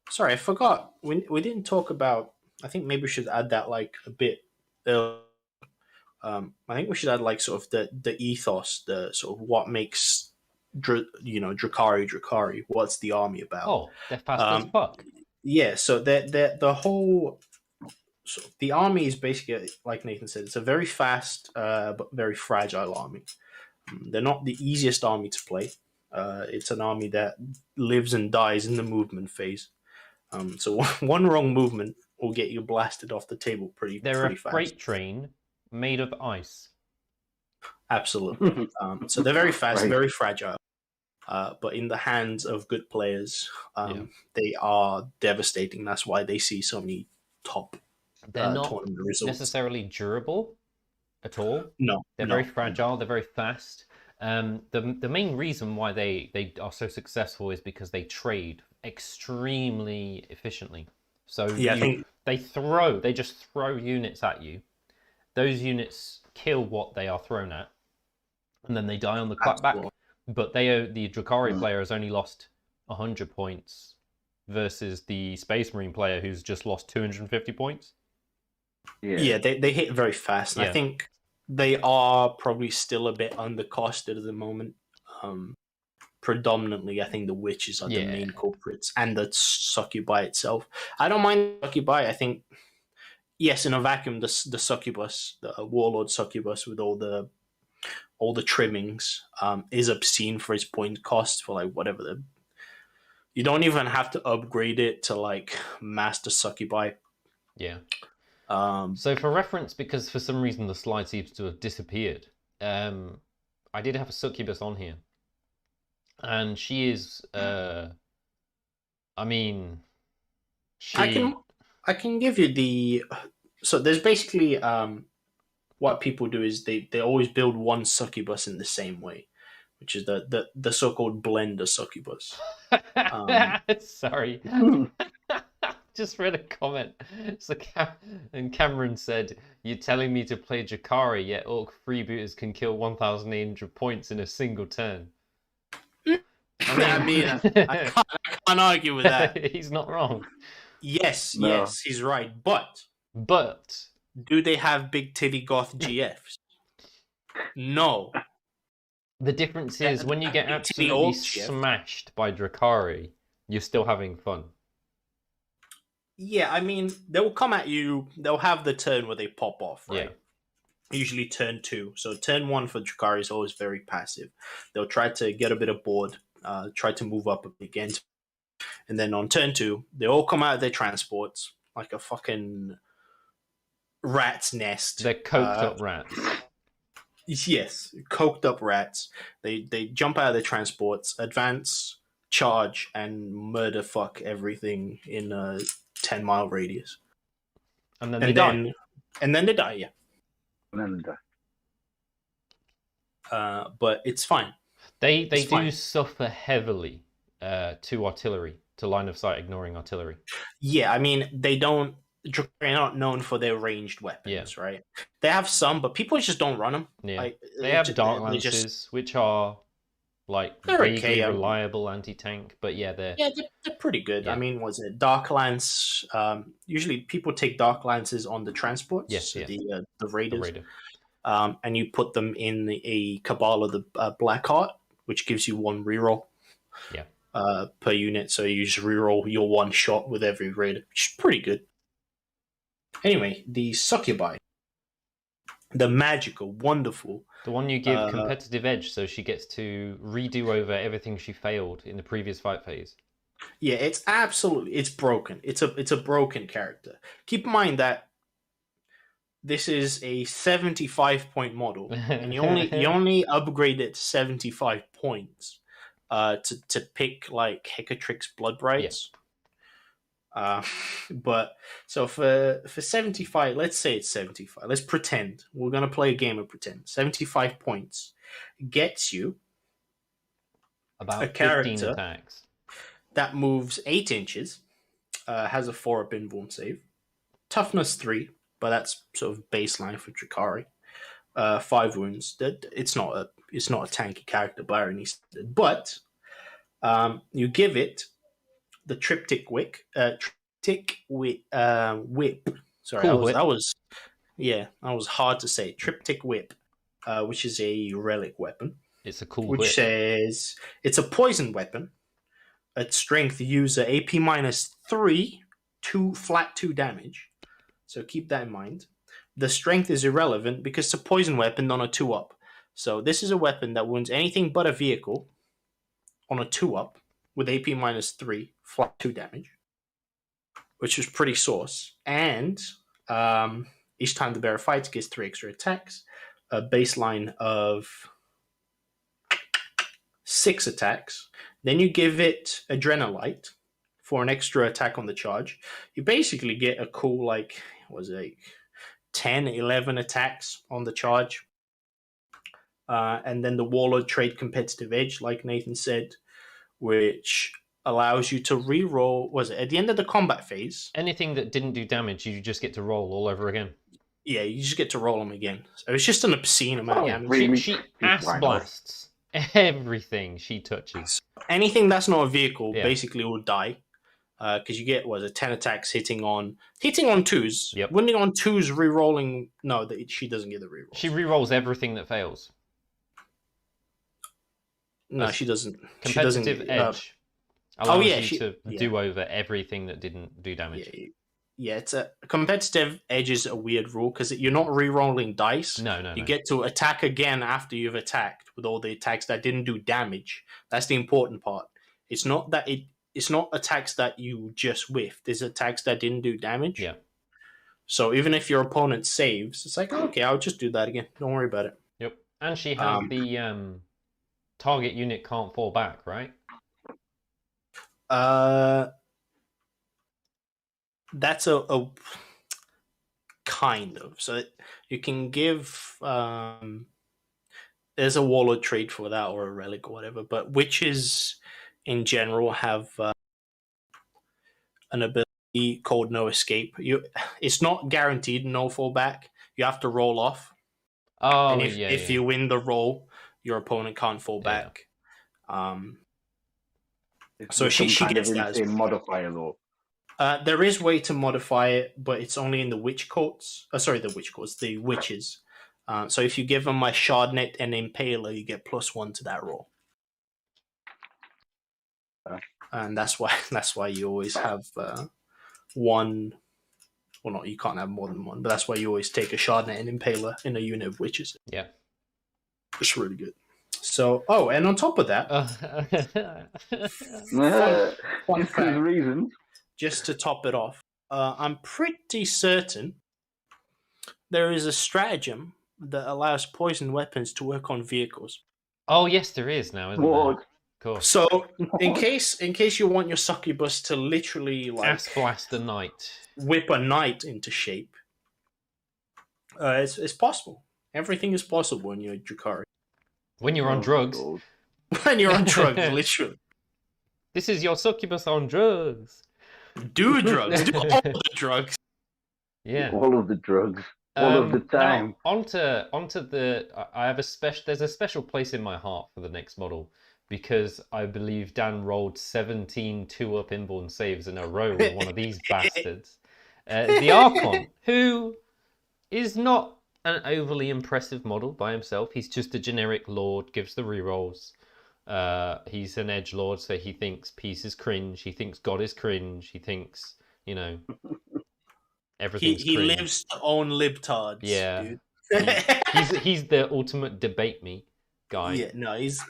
sorry, I forgot. We didn't talk about. I think maybe we should add that like a bit. I think we should add like sort of the ethos, the sort of what makes Drukhari. What's the army about? Oh, they're fast as fuck. Yeah, so the whole. So the army is basically, like Nathan said, it's a very fast but very fragile army. They're not the easiest army to play. It's an army that lives and dies in the movement phase. So one wrong movement will get you blasted off the table pretty They're a fast. freight train made of ice. Absolutely. So they're very fast, Right. very fragile. But in the hands of good players, Yeah. they are devastating. That's why they see so many top They're not tournament results. necessarily durable at all. No, They're no. very fragile. They're very fast. The main reason why they are so successful is because they trade extremely efficiently. So Yeah, I think they just throw units at you. Those units kill what they are thrown at, and then they die on the clapback. Absolutely. But the Drukhari player has only lost 100 points versus the Space Marine player who's just lost 250 points. Yeah, they hit very fast. And Yeah. I think they are probably still a bit undercosted at the moment. Predominantly, I think the witches are the main culprits, and the succubi itself. I don't mind succubi. I think, yes, in a vacuum, the succubus, the warlord succubus with all the trimmings, is obscene for its point cost for like whatever you don't even have to upgrade it to like master succubi. Yeah. So for reference, because for some reason the slide seems to have disappeared, I did have a succubus on here, and she is, I mean, I can give you so there's basically what people do is they always build one succubus in the same way, which is the so-called blender succubus. Sorry. Just read a comment. So and Cameron said, "You're telling me to play Drukhari, yet Orc freebooters can kill 1,800 points in a single turn." I can't argue with that. He's not wrong. Yes, No. yes, he's right. But do they have big titty goth GFs? No. The difference is when you get Big titty absolutely old GF. smashed by Drukhari, you're still having fun. Yeah, I mean, they'll come at you. They'll have the turn where they pop off, right? Yeah. Usually turn 2. So turn 1 for Drukhari is always very passive. They'll try to get a bit of board, try to move up again. And then on turn 2, they all come out of their transports like a fucking rat's nest. They're coked up rats. Yes, coked up rats. They jump out of their transports, advance, charge, and murder fuck everything in a 10-mile radius. And then they die. And then they die, yeah. And then they die. But it's fine. They do fine. suffer heavily to artillery, to line of sight ignoring artillery. Yeah, I mean, they're not known for their ranged weapons, right? They have some, but people just don't run them. Yeah. Like, They have Dark Lances, which are like vaguely okay, reliable anti-tank, but they're pretty good. Yeah. I mean, was it Dark Lance? Usually people take Dark Lances on the transports, the Raiders. the Raider. And you put them in a Cabal of the Blackheart, which gives you 1 reroll per unit. So you just reroll your 1 shot with every Raider, which is pretty good. Anyway, the Succubi, the magical, wonderful. The one you give competitive edge, so she gets to redo over everything she failed in the previous fight phase. Yeah, it's broken. It's a broken character. Keep in mind that this is a 75-point model, and you only upgrade it to 75 points to pick like Hecatrix Blood Brides. But so for 75, let's say it's 75. Let's pretend we're gonna play a game of pretend. 75 points gets you about a 15 character attacks that moves 8 inches, has a 4-up invuln save, toughness 3, but that's sort of baseline for Drukhari. 5 wounds. It's not a tanky character by any standard, but you give it the triptych whip. Sorry, cool that was hard to say. Triptych whip, which is a relic weapon. It's a cool which whip. says it's a poison weapon. At strength, user AP -3, 2 damage. So keep that in mind. The strength is irrelevant because it's a poison weapon on a 2-up. So this is a weapon that wounds anything but a vehicle on a 2-up with AP -3, flat 2 damage. which is pretty sauce. And each time the bearer fights, gets 3 extra attacks, a baseline of 6 attacks. Then you give it Adrenalite for an extra attack on the charge. You basically get a cool, 10, 11 attacks on the charge. And then the Warlord trait Competitive Edge, like Nathan said, which allows you to reroll, at the end of the combat phase? Anything that didn't do damage, you just get to roll all over again. Yeah, you just get to roll them again. So it's just an obscene amount of damage. She ass blasts everything she touches. Anything that's not a vehicle basically will die. Because you get 10 attacks hitting on 2s. Yep. Winning on 2s, re-rolling. No, she doesn't get the reroll. She re-rolls everything that fails. No, she doesn't. Competitive edge allows you to do do over everything that didn't do damage. Yeah, it's a competitive edge is a weird rule because you're not re-rolling dice. No. You get to attack again after you've attacked with all the attacks that didn't do damage. That's the important part. It's not that it's not attacks that you just whiffed. There's attacks that didn't do damage. Yeah. So even if your opponent saves, it's like, okay, I'll just do that again. Don't worry about it. Yep. And she has the target unit can't fall back, right? That's a kind of. So you can give there's a Warlord trait for that or a relic or whatever, but witches in general have an ability called No Escape. It's not guaranteed no fallback. You have to roll off. Oh, and if you win the roll, your opponent can't fall back. So she gets that. A modifier though. There is way to modify it, but it's only in the witch courts. The witches. So if you give them my Shardnet and Impaler, you get +1 to that roll. And that's why you always have one. Well, not you can't have more than one, but that's why you always take a Shardnet and Impaler in a unit of witches. Yeah, it's really good. So, and on top of that, one fact, reasons. Just to top it off, I'm pretty certain there is a stratagem that allows poison weapons to work on vehicles. Oh yes, there is now, isn't there? Cool. So, in case you want your succubus to literally ass blast a knight, whip a knight into shape, it's possible. Everything is possible when you're Drukhari. When you're on drugs. When you're on drugs, literally. This is your succubus on drugs. Do drugs. Do all the drugs. Yeah. All of the drugs. All of the time. Now, onto the. I have there's a special place in my heart for the next model because I believe Dan rolled 17 2-up inborn saves in a row with one of these bastards. The Archon, who is not an overly impressive model by himself. He's just a generic lord, gives the rerolls. He's an edge lord, so he thinks peace is cringe. He thinks God is cringe. He thinks, everything's he cringe. lives to own libtards. Yeah, dude. he's the ultimate debate me guy. Yeah, no, he's.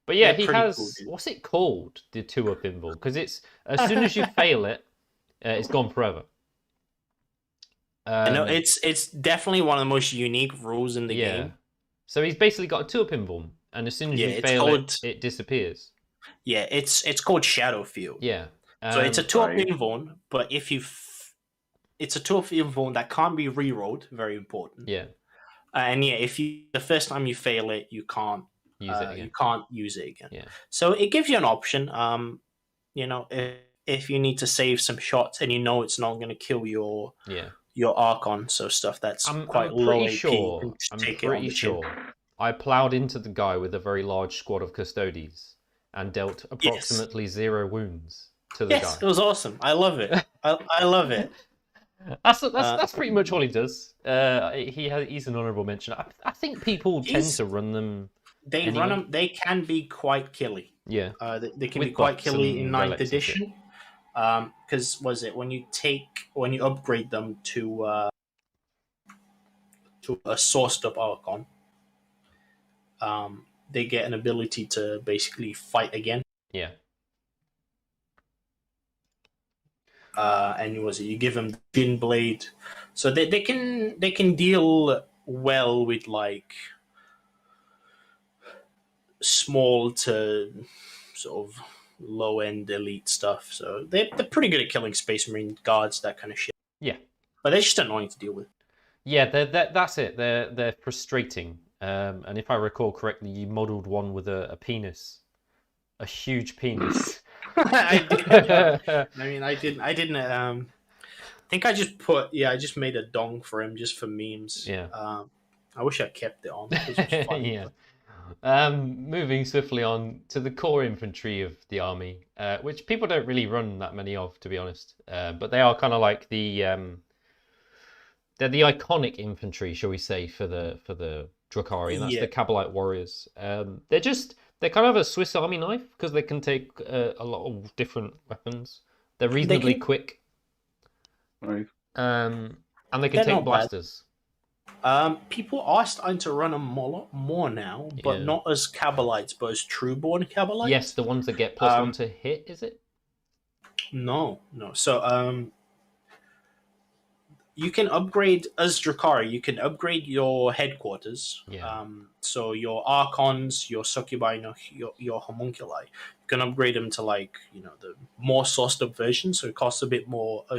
But yeah, he has. Cool, what's it called? The 2-up involve, because it's as soon as you fail it, it's gone forever. No, it's definitely one of the most unique rules in the game. So he's basically got a 2-up involve, and as soon as you fail it disappears. Yeah, it's called Shadowfield. Yeah. So it's a 2-up involve, but if you it's a 2-up involve that can't be rerolled. Very important. Yeah. And if the first time you fail it, you can't use it again. You can't use it again. Yeah. So it gives you an option. If you need to save some shots and it's not going to kill your Archon, so stuff that's quite low AP. I'm pretty sure I ploughed into the guy with a very large squad of Custodes and dealt approximately 0 wounds to the guy. Yes, it was awesome. I love it. I love it. That's pretty much all he does. He's an honourable mention. I think people tend to run them. They run them. They can be quite killy. Yeah, they can be quite killy in 9th edition. Because when you upgrade them to a sourced up Archon, they get an ability to basically fight again. Yeah. and was it you give them Shin Blade, so they can deal well with like small to sort of low end elite stuff. So they're pretty good at killing Space Marine guards, that kind of shit. Yeah, but they're just annoying to deal with. Yeah, that's it. They're frustrating. And if I recall correctly, you modelled one with a penis, a huge penis. I did. I mean, I didn't. I think I just I just made a dong for him just for memes. Yeah. I wish I kept it on. It was fun, Yeah. Moving swiftly on to the core infantry of the army, which people don't really run that many of, to be honest. But they are kind of like they're the iconic infantry, shall we say, for the Drukhari, and that's the Kabalite warriors. They're kind of a Swiss Army knife because they can take a lot of different weapons. They're reasonably quick. Right. And they can take blasters. People are starting to run them a lot more now, but not as Kabalites, but as Trueborn Kabalites. Yes, the ones that get +1 to hit, is it? No. So, you can upgrade as Drukhari. You can upgrade your headquarters. Yeah. So your Archons, your Succubi, your Homunculi, you can upgrade them to the more sauced up version. So it costs a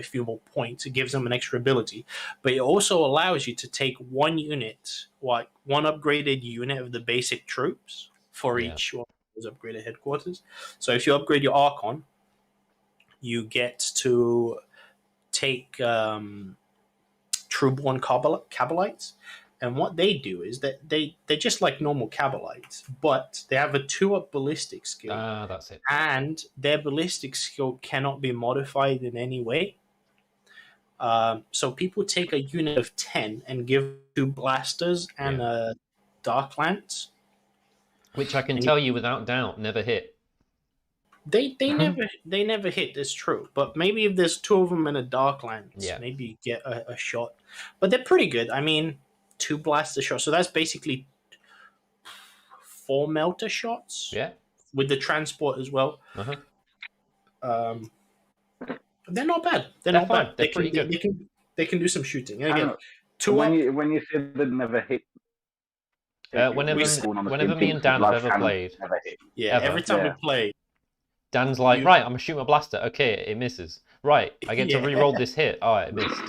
few more points. It gives them an extra ability, but it also allows you to take one upgraded unit of the basic troops for each one of those upgraded headquarters. So if you upgrade your Archon, you get to take Trueborn Kabalites, and what they do is that they're just like normal Kabalites, but they have a 2-up ballistic skill. That's it. And their ballistic skill cannot be modified in any way. So people take a unit of 10 and give 2 blasters and a Dark Lance, which I can tell you without doubt never hit. They never hit. That's true, but maybe if there's 2 of them in a Dark Lance, maybe you get a shot. But they're pretty good. I mean, 2 blaster shots, so that's basically 4 melter shots. Yeah, with the transport as well. Uh-huh. They're not bad. They're not fine. bad. They're pretty good. They can do some shooting. And again, when you say they never hit. Whenever me and Dan have ever played, every time we play, Dan's like, right, I'm gonna shoot my blaster. Okay, it misses. Right, I get to re-roll this hit. Oh, it missed.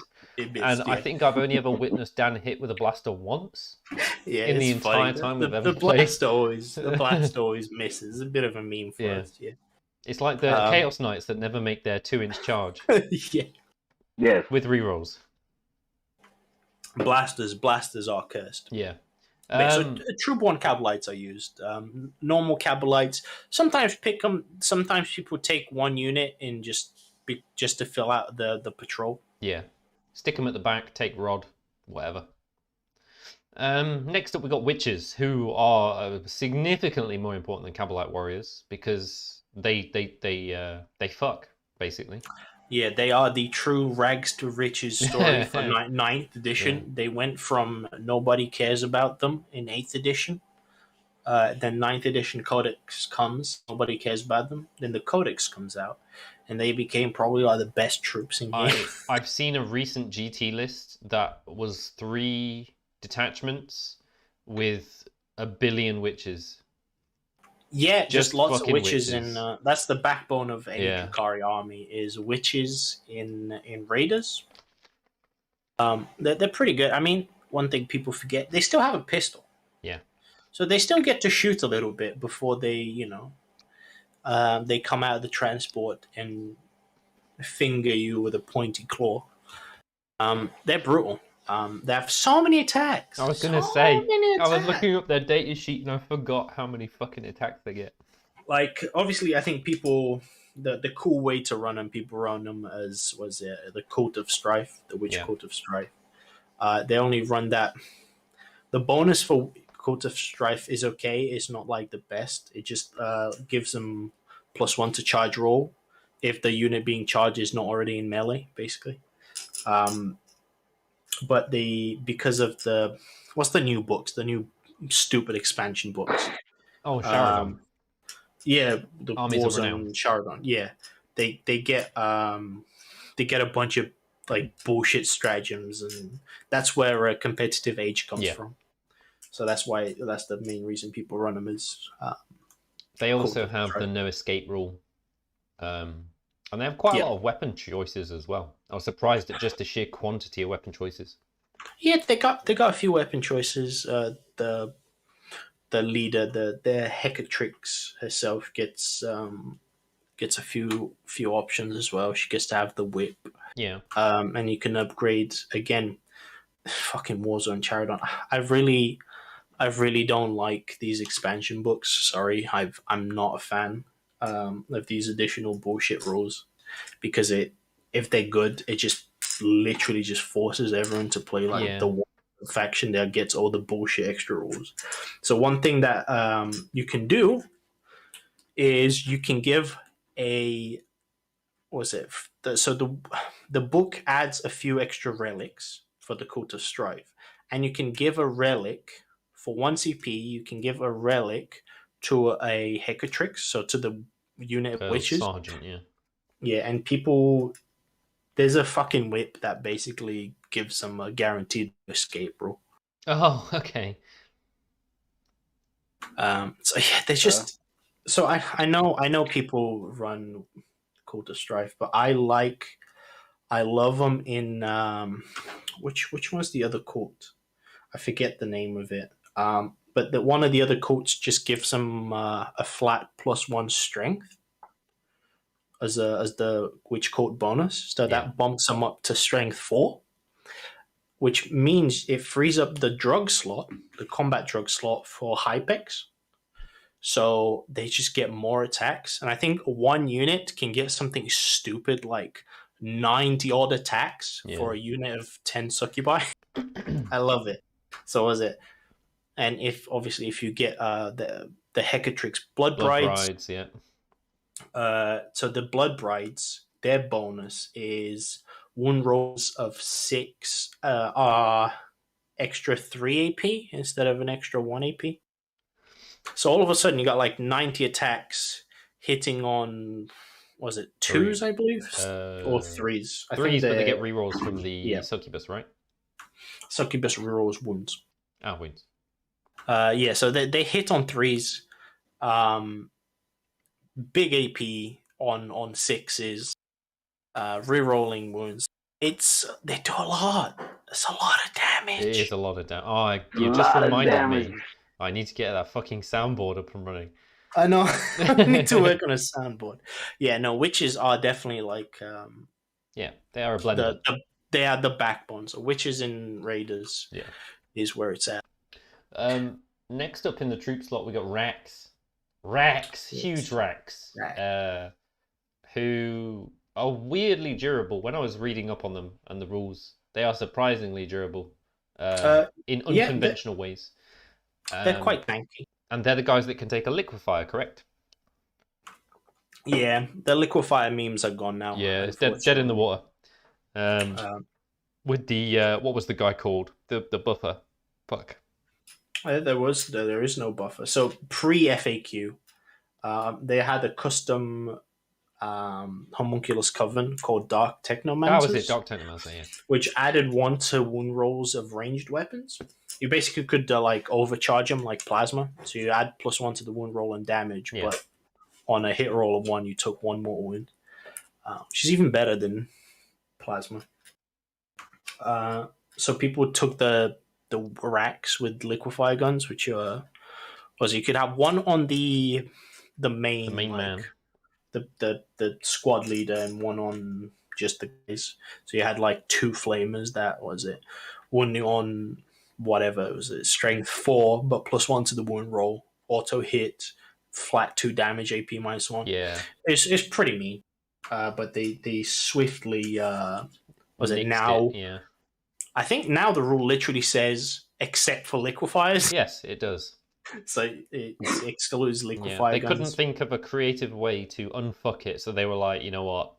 I think I've only ever witnessed Dan hit with a blaster once. In the entire time we've ever played. The blaster always misses. It's a bit of a meme for us. Yeah. It's like the Chaos Knights that never make their 2-inch charge. Yes. With re-rolls. Blasters are cursed. Yeah. So Trueborn Kabalites are used. Normal Kabalites sometimes pick them. Sometimes people take one unit and just to fill out the patrol. Yeah, stick them at the back, take rod, whatever. Next up, we got witches, who are significantly more important than Kabalite warriors because they fuck basically. Yeah, they are the true rags to riches story for 9th edition. Yeah. They went from nobody cares about them in 8th edition. Then 9th edition Codex comes, nobody cares about them. Then the Codex comes out, and they became probably the best troops in game. I've seen a recent GT list that was 3 detachments with 1 billion witches. Yeah, just lots of witches. And that's the backbone of any Drukhari army is witches in Raiders. They're pretty good. I mean, one thing people forget, they still have a pistol. Yeah. So they still get to shoot a little bit before they, they come out of the transport and finger you with a pointy claw. They're brutal. They have so many attacks. I was gonna say, I was looking up their data sheet and I forgot how many fucking attacks they get. Like, obviously, I think people, the cool way to run them, people run them as the Cult of Strife, the Witch Cult of Strife. They only run that. The bonus for Cult of Strife is okay. It's not like the best. It just gives them +1 to charge roll if the unit being charged is not already in melee, basically. But because of what's the new books? The new stupid expansion books. Oh, Sharagon. The Armies Warzone Sharagon. Yeah, they get they get a bunch of like bullshit stratagems, and that's where a competitive edge comes from. So that's the main reason people run them is. They also have the no escape rule, and they have quite a lot of weapon choices as well. I was surprised at just the sheer quantity of weapon choices. Yeah, they got a few weapon choices. The leader, the Hecatrix herself gets a few options as well. She gets to have the whip. Yeah. And you can upgrade again. Fucking Warzone Charadon. I really don't like these expansion books. Sorry, I'm not a fan of these additional bullshit rules, because if they're good, it just literally just forces everyone to play like the one faction that gets all the bullshit extra rules. So one thing that you can do is you can give a the book adds a few extra relics for the Cult of Strife, and you can give a relic for 1 CP. You can give a relic to a Hecatrix, so to the unit of witches. Sergeant, and there's a fucking whip that basically gives them a guaranteed escape rule. Oh, okay. There's just so I know people run Cult of Strife, but I love them in which one's the other cult? I forget the name of it. But one of the other cults just gives them a flat +1 strength as the witch cult bonus, so that bumps them up to strength 4, which means it frees up the drug slot, the combat drug slot for Hypex. So they just get more attacks, and I think one unit can get something stupid like 90 odd attacks for a unit of 10 succubi. I love it. So was it, and if you get the Hecatrix Blood Brides, so the Blood Brides, their bonus is wound rolls of 6 are extra 3 AP instead of an extra 1 AP. So all of a sudden you got like 90 attacks hitting on, was it 2s, I believe? Or 3s? 3s, but they get rerolls from the Succubus, right? Succubus rerolls wounds. Wounds. So they hit on 3s. Big AP on 6s. Rerolling wounds. They do a lot. It's a lot of damage. It is a lot of damage. Oh, you just reminded me. I need to get that fucking soundboard up and running. I know. I need to work on a soundboard. Yeah, no, witches are definitely like... they are a blend. They are the backbone. So witches and raiders is where it's at. Next up in the troop slot, we got Rax. Huge Rax. Who are weirdly durable. When I was reading up on them and the rules, they are surprisingly durable in unconventional ways. They're quite tanky. And they're the guys that can take a liquefier, correct? Yeah, the liquefier memes are gone now. Yeah, it's dead in the water. With the what was the guy called? The buffer. Fuck. There is no buffer. So pre-FAQ, they had a custom Homunculus Covenant called Dark Technomancers. Was it Dark Technomancer? Yeah. Which added 1 to wound rolls of ranged weapons. You basically could like overcharge them like plasma. So you add +1 to the wound roll and damage, but on a hit roll of 1, you took 1 more wound, which is even better than plasma. So people took the racks with liquefier guns, which you could have one on the main man, the squad leader, and one on just the guys. So you had like 2 flamers. That was it. One on whatever it was, strength 4, but +1 to the wound roll, auto hit, flat 2 damage, AP -1. Yeah, it's pretty mean. But they swiftly now? Yeah, I think now the rule literally says except for liquefiers. Yes, it does. So it excludes liquefier guns. They couldn't think of a creative way to unfuck it, so they were like, you know what,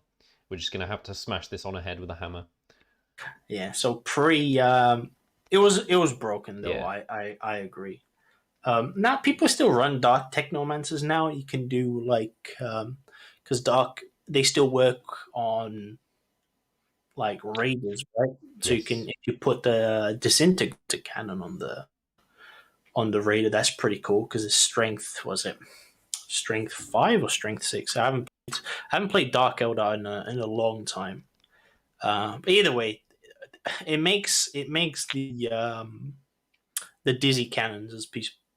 we're just gonna have to smash this on a head with a hammer. Yeah. So it was broken though. Yeah. I agree. Now people still run Dark Technomancers now. You can do like because Dark, they still work on like raiders, right? So you Yes. can, if you put the disintegrator cannon on the raider, that's pretty cool because it's strength. Was it strength 5 or strength 6? I haven't played Dark Eldar in a long time. But either way, it makes the dizzy cannons, as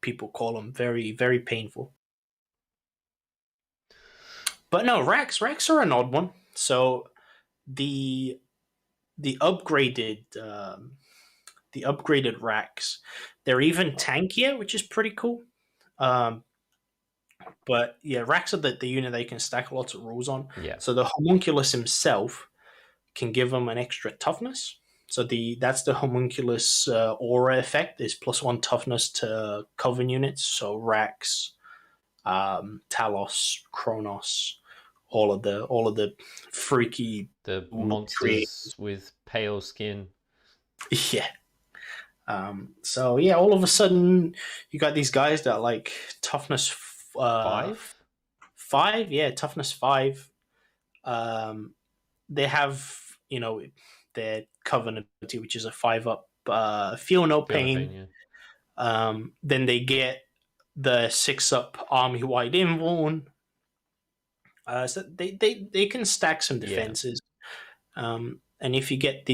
people call them, very, very painful. But no, racks are an odd one. So the upgraded racks, they're even tankier, which is pretty cool. But yeah, racks are the unit that you can stack lots of rules on. Yeah. So the homunculus himself can give them an extra toughness. So that's the homunculus aura effect, is +1 toughness to coven units. So racks, Talos, Kronos, all of the freaky monsters with pale skin. Yeah. So yeah, all of a sudden you got these guys that are like toughness 5? 5, yeah, toughness 5. They have, their covenant, which is a 5-up. Feel no pain. Then they get the 6-up army wide inborn. So they can stack some defenses. And if you get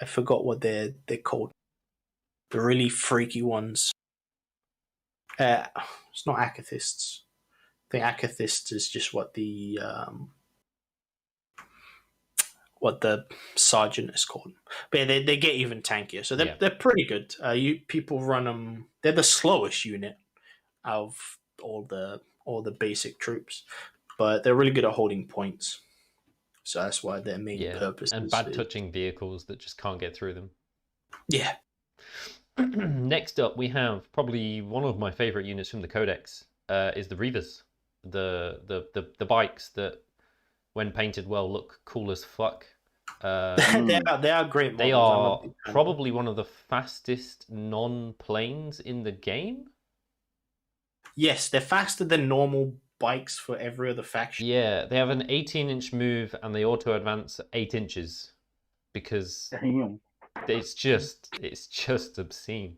I forgot what they're called, the really freaky ones. It's not Acathists. I think Acathists is just what the sergeant is called. But yeah, they get even tankier, so they're pretty good. People run them. They're the slowest unit of all the basic troops, but they're really good at holding points. So that's why their main purpose. And bad touching vehicles that just can't get through them. Yeah. Next up, we have probably one of my favorite units from the Codex. Is the Reavers, the bikes that, when painted well, look cool as fuck. They are great models. They are probably one of the fastest non-planes in the game. Yes, they're faster than normal bikes for every other faction. Yeah, they have an 18-inch move and they auto advance 8 inches because it's just obscene.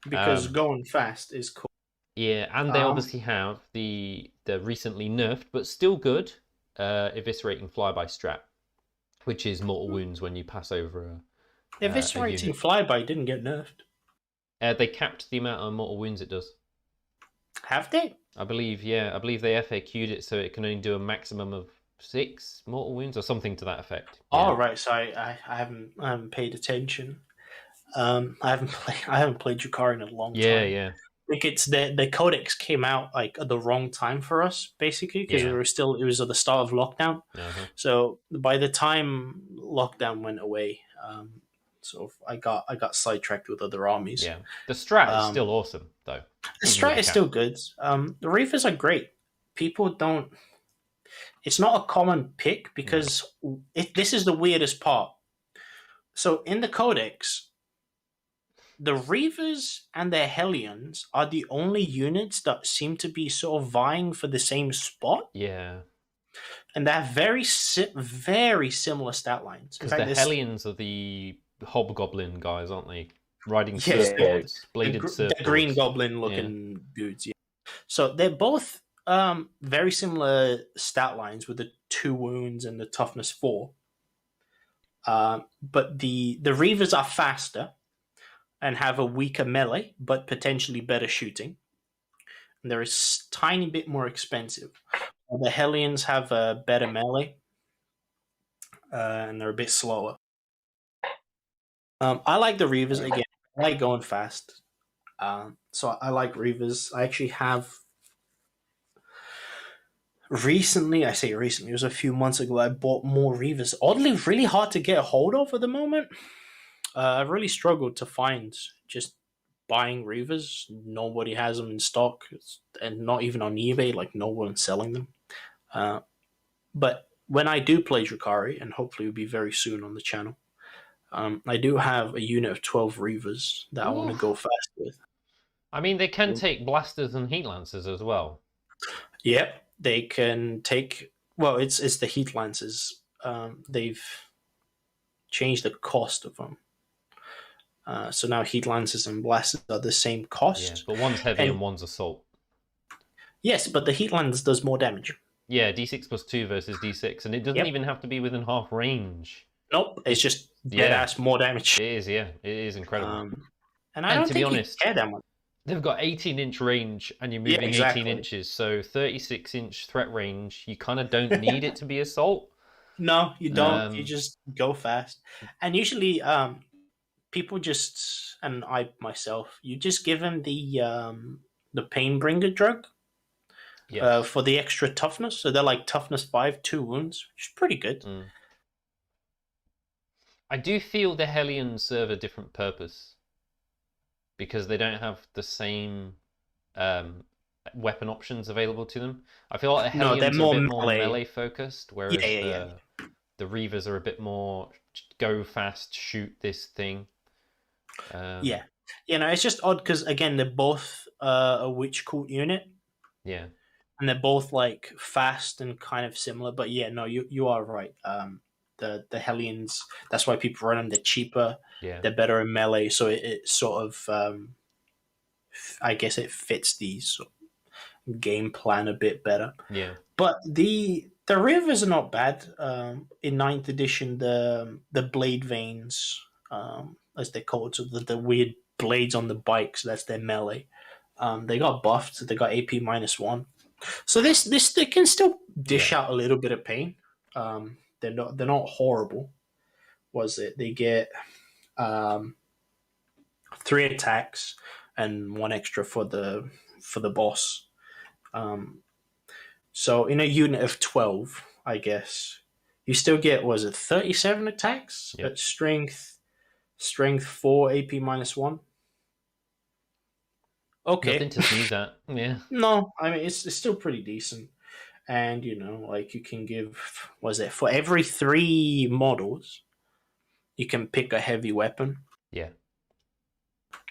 Because going fast is cool. Yeah, and they obviously have the recently nerfed but still good eviscerating flyby strat, which is mortal wounds when you pass over a eviscerating flyby didn't get nerfed. They capped the amount of mortal wounds it does. Have they? I believe they FAQ'd it so it can only do a maximum of 6 mortal wounds or something to that effect. Oh right, so I haven't paid attention. I haven't played Drukhari in a long time. Yeah. I think it's the codex came out like at the wrong time for us, basically, because it was at the start of lockdown. Uh-huh. So by the time lockdown went away, sort of I got sidetracked with other armies. Yeah, the strat is still awesome though. The strat is still good. The Reavers are great. People don't. It's not a common pick because this is the weirdest part. So in the codex, the Reavers and their Hellions are the only units that seem to be sort of vying for the same spot. Yeah. And they have very similar stat lines. Because the Hellions are the hobgoblin guys, aren't they? Riding surfboards, bladed surfboards. The green goblin looking dudes, yeah. So they're both very similar stat lines with the 2 wounds and the toughness 4. But the Reavers are faster and have a weaker melee, but potentially better shooting. And they're a tiny bit more expensive. The Hellions have a better melee, and they're a bit slower. I like the Reavers again. I like going fast. So I like Reavers. I actually have recently, it was a few months ago, I bought more Reavers. Oddly, really hard to get a hold of at the moment. I've really struggled to find just buying Reavers. Nobody has them in stock, and not even on eBay. Like, no one's selling them. But when I do play Drukhari, and hopefully it'll be very soon on the channel, I do have a unit of 12 Reavers that I want to go fast with. I mean, they can take blasters and heat lancers as well. Yep, they can take. Well, it's the heat lancers. They've changed the cost of them. So now heat lancers and blasters are the same cost. Yeah, but one's heavy and one's assault. Yes, but the heat lance does more damage. Yeah, D6+2 versus D6, and it doesn't even have to be within half range. Nope, it's just dead ass more damage. It is, yeah, it is incredible. And I don't think you care that much. They've got 18-inch range, and you're moving 18 inches, so 36-inch threat range. You kind of don't need it to be assault. No, you don't. You just go fast, and usually, people just, and I myself, you just give them the Painbringer drug. For the extra toughness. So they're like toughness 5, 2 wounds, which is pretty good. I do feel the Hellions serve a different purpose because they don't have the same weapon options available to them. I feel like the Hellions are a bit more melee focused, whereas the Reavers are a bit more go fast, shoot this thing. It's just odd because, again, they're both a witch cult unit. Yeah. And they're both like fast and kind of similar, but you are right. The Hellions, that's why people run them. They're cheaper. Yeah. They're better in melee, so it sort of, I guess it fits the sort of game plan a bit better. Yeah. But the Reavers are not bad. In 9th edition, the blade veins, as they call it, so the weird blades on the bikes, that's their melee. They got buffed. They got AP -1. So they can still dish out a little bit of pain. They're not horrible. They get 3 attacks and 1 extra for the boss. So in a unit of 12, I guess you still get 37 attacks at strength 4, AP -1. Okay. Nothing to sneeze at. Yeah. No, I mean it's still pretty decent. And like you can give for every 3 models, you can pick a heavy weapon. Yeah.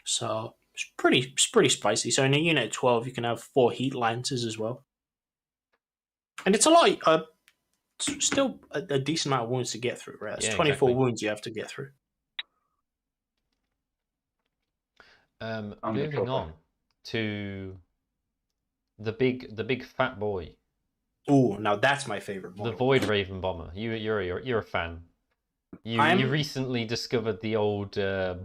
So it's pretty spicy. So in a unit 12, you can have 4 heat lancers as well. And it's a lot still a decent amount of wounds to get through, right? It's 24 wounds you have to get through. Moving on to the big fat boy. Ooh, now that's my favorite model. The Void Raven Bomber. You're a fan. You recently discovered the old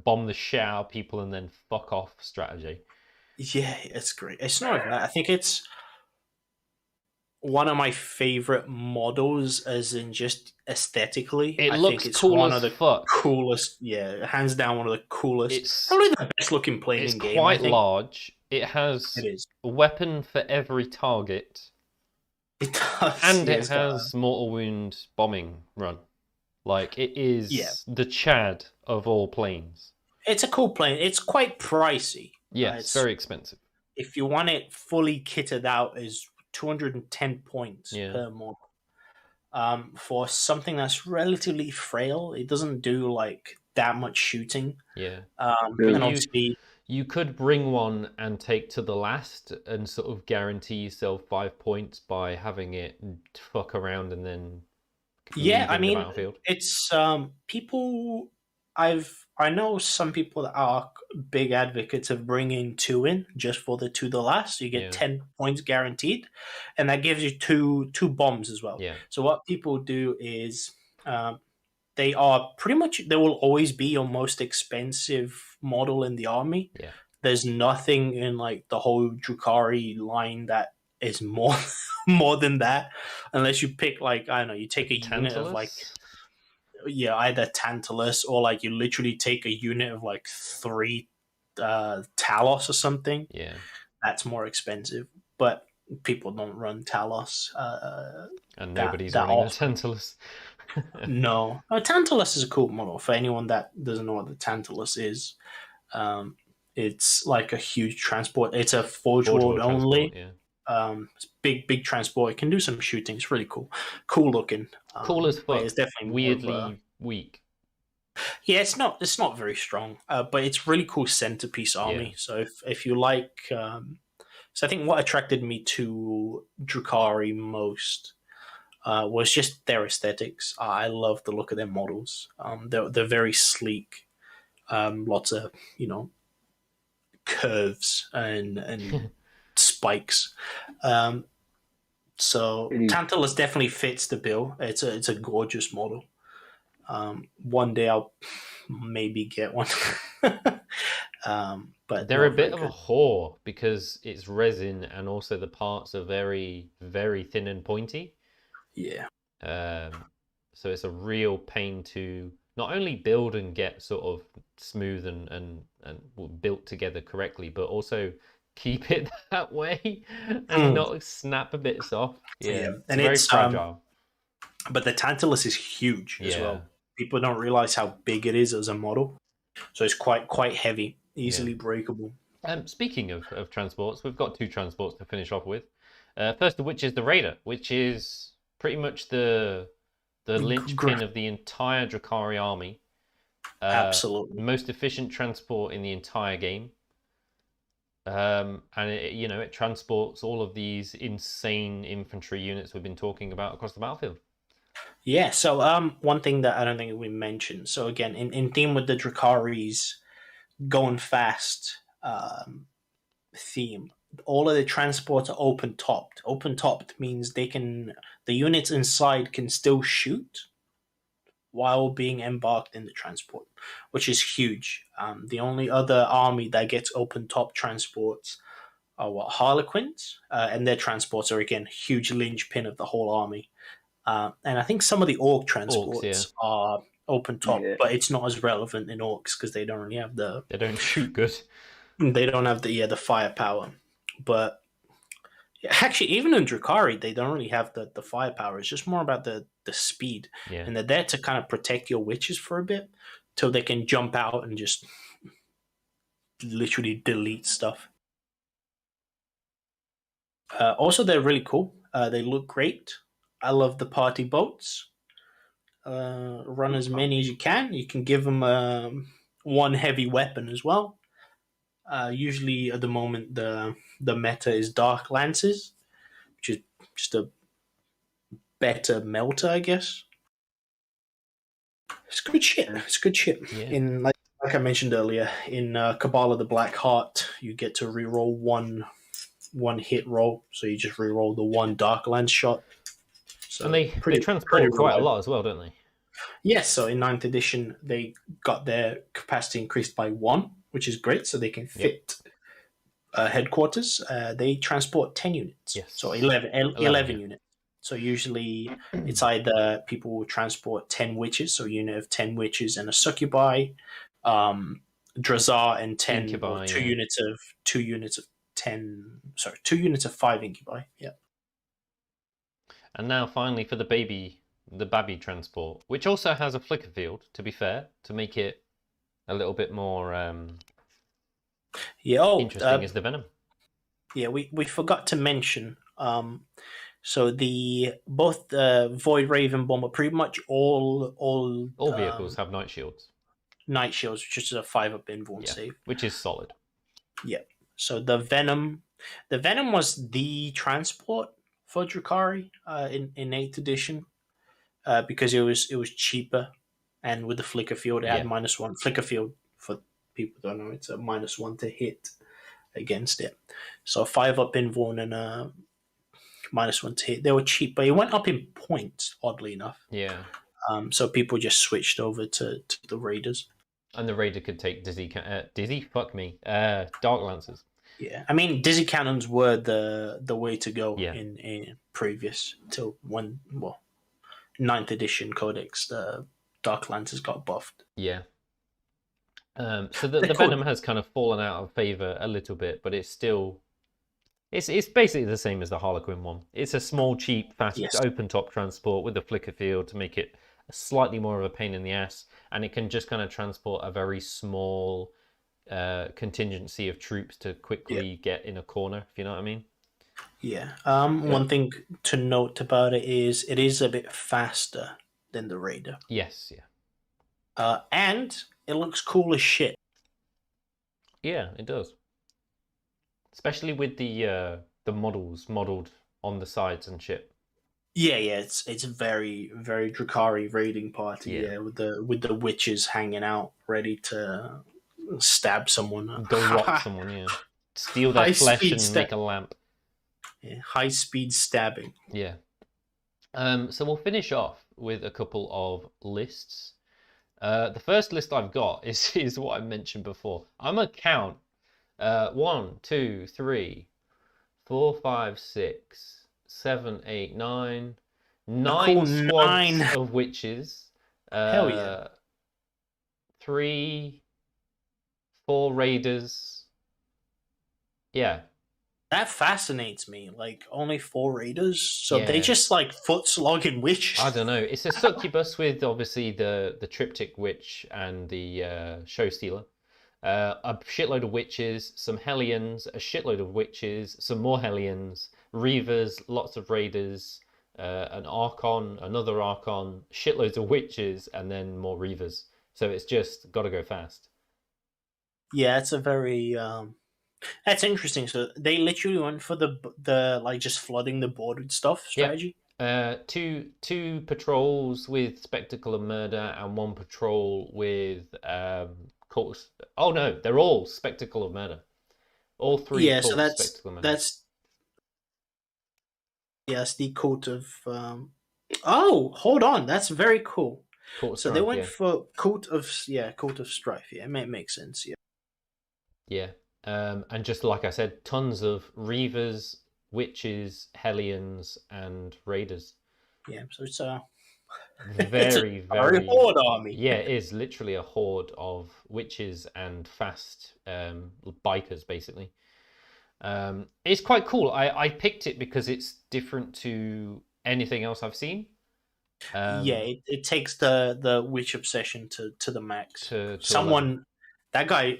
bomb the shit out of people and then fuck off strategy. Yeah, it's great. It's not even that. I think it's one of my favorite models, as in just aesthetically. I looks think it's cool one as of the fuck. Coolest. Yeah, hands down one of the coolest. It's probably the best looking plane in game. It's quite large. It has a weapon for every target. It does. And it has mortal wound bombing run. Like, it is the Chad of all planes. It's a cool plane. It's quite pricey. Yeah, it's very expensive. If you want it fully kitted out, is 210 points per model. For something that's relatively frail, it doesn't do like that much shooting. Yeah. And obviously, you could bring one and take to the last and sort of guarantee yourself 5 points by having it fuck around and then I mean, it's people. I know some people that are big advocates of bringing 2 in just for the to the last. So you get 10 points guaranteed, and that gives you two bombs as well. Yeah. So what people do is they are pretty much, they will always be your most expensive model in the army. Yeah. There's nothing in like the whole Drukhari line that is more than that, unless you pick like, I don't know, you take a unit of like either Tantalus or like you literally take a unit of like 3 Talos or something. Yeah, that's more expensive, but people don't run Talos. And nobody's running a Tantalus. No, Tantalus is a cool model. For anyone that doesn't know what the Tantalus is, it's like a huge transport. It's a Forge World only. It's big transport. It can do some shooting. It's really cool looking. Cool as fuck. It's definitely weirdly weak. Yeah, it's not very strong, but it's really cool centerpiece army. Yeah. So if you like, so I think what attracted me to Drukhari most was just their aesthetics. I love the look of their models. They're very sleek. Lots of curves and spikes. So Tantalus definitely fits the bill. It's a gorgeous model. One day I'll maybe get one. But they're a not bit very of a good. whore because it's resin and also the parts are very, very thin and pointy. Yeah. So it's a real pain to not only build and get sort of smooth and built together correctly, but also keep it that way and not snap a bit off. Yeah, Yeah, it's and very it's fragile. but the Tantalus is huge as Yeah, well. People don't realize how big it is as a model, so it's quite heavy, yeah. easily breakable. Speaking of transports, we've got two transports to finish off with. First of which is the Raider, which is pretty much the linchpin of the entire Drukhari army. Absolutely. Most efficient transport in the entire game. And it transports all of these insane infantry units we've been talking about across the battlefield. Yeah. So one thing that I don't think we mentioned. So again, in theme with the Drukhari's going fast theme, all of the transports are open topped. Open topped means the units inside can still shoot while being embarked in the transport, which is huge. The only other army that gets open top transports are Harlequins, and their transports are again huge linchpin of the whole army. And I think some of the Orc transports are open top, but it's not as relevant in Orcs because they don't really have they don't shoot good. They don't have the firepower. But actually, even in Drukhari, they don't really have the firepower. It's just more about the speed. Yeah. And they're there to kind of protect your witches for a bit till they can jump out and just literally delete stuff. Also, they're really cool. They look great. I love the party boats. Run as many as you can. You can give them one heavy weapon as well. Usually, at the moment, the meta is Dark Lances, which is just a better melter, I guess. It's good shit. It's good shit. Yeah. In like I mentioned earlier, in Cabal of the Black Heart, you get to reroll one hit roll, so you just reroll the one Dark Lance shot. So and they transport quite a lot as well, don't they? Yes, so in 9th edition, they got their capacity increased by 1, which is great, so they can fit headquarters. They transport 10 units, so 11 units. So usually it's either people will transport 10 witches, so a unit of 10 witches and a succubi, Drazar and 10, Incubai, or 2 units of 10, sorry, 2 units of 5 Incubi, yeah. And now finally for the Babby transport, which also has a flicker field, to be fair, to make it a little bit more interesting is the Venom. Yeah, we forgot to mention, so both the Void Raven bomber, pretty much all vehicles have night shields. Night shields, which is a 5-up invuln save. Which is solid. Yeah. So the Venom was the transport for Drukhari in 8th edition. Because it was cheaper, and with the flicker field, it had -1 flicker field. For people who don't know, it's a -1 to hit against it. So 5-up invuln and a -1 to hit. They were cheap, but it went up in points. Oddly enough, so people just switched over to the Raiders. And the Raider could take Dark Lancers. Yeah, I mean, dizzy cannons were the way to go in previous till when 9th edition codex, the Dark Lancers got buffed. Yeah. So the Venom has kind of fallen out of favor a little bit, but it's still it's basically the same as the Harlequin one. It's a small, cheap, fast, open top transport with a flicker field to make it slightly more of a pain in the ass, and it can just kind of transport a very small contingency of troops to quickly get in a corner, if you know what I mean. Yeah. One thing to note about it is a bit faster than the Raider. Yes, yeah. And it looks cool as shit. Yeah, it does. Especially with the models modelled on the sides and shit. Yeah, yeah, it's a very very Drukhari raiding party. Yeah. Yeah, with the witches hanging out, ready to stab someone. Garrot someone, yeah. Steal their High flesh speed and make a lamp. yeah, high speed stabbing. Yeah. So we'll finish off with a couple of lists. The first list I've got is what I mentioned before. I'm gonna count 1, 2, 3, 4, 5, 6, 7, 8, 9, A cool 9 squads 9. of witches. Hell yeah. 3, 4 raiders. Yeah. That fascinates me. Like only 4 raiders, so Yeah. they just like foot slogging witch. I don't know. It's a succubus with obviously the triptych witch and the show stealer. A shitload of witches, some hellions, a shitload of witches, some more hellions, reavers, lots of raiders, an archon, another archon, shitloads of witches, and then more reavers. So it's just got to go fast. Yeah, it's a very that's interesting. So they literally went for the like just flooding the board with stuff strategy. Two patrols with spectacle and murder, and 1 patrol with cult. Oh no, they're all spectacle of murder. All 3 Yeah, so cults spectacle of murder. that's yes, the coat of oh, hold on, that's very cool. Cult of So they Strife, went yeah. for coat of strife. Yeah, it makes sense. Yeah. Yeah. And just like I said, tons of reavers, witches, hellions, and raiders. Yeah, so it's a Very, very horde army. Yeah, it is literally a horde of witches and fast bikers, basically. It's quite cool. I picked it because it's different to anything else I've seen. Yeah, it takes the witch obsession to the max. To Someone that guy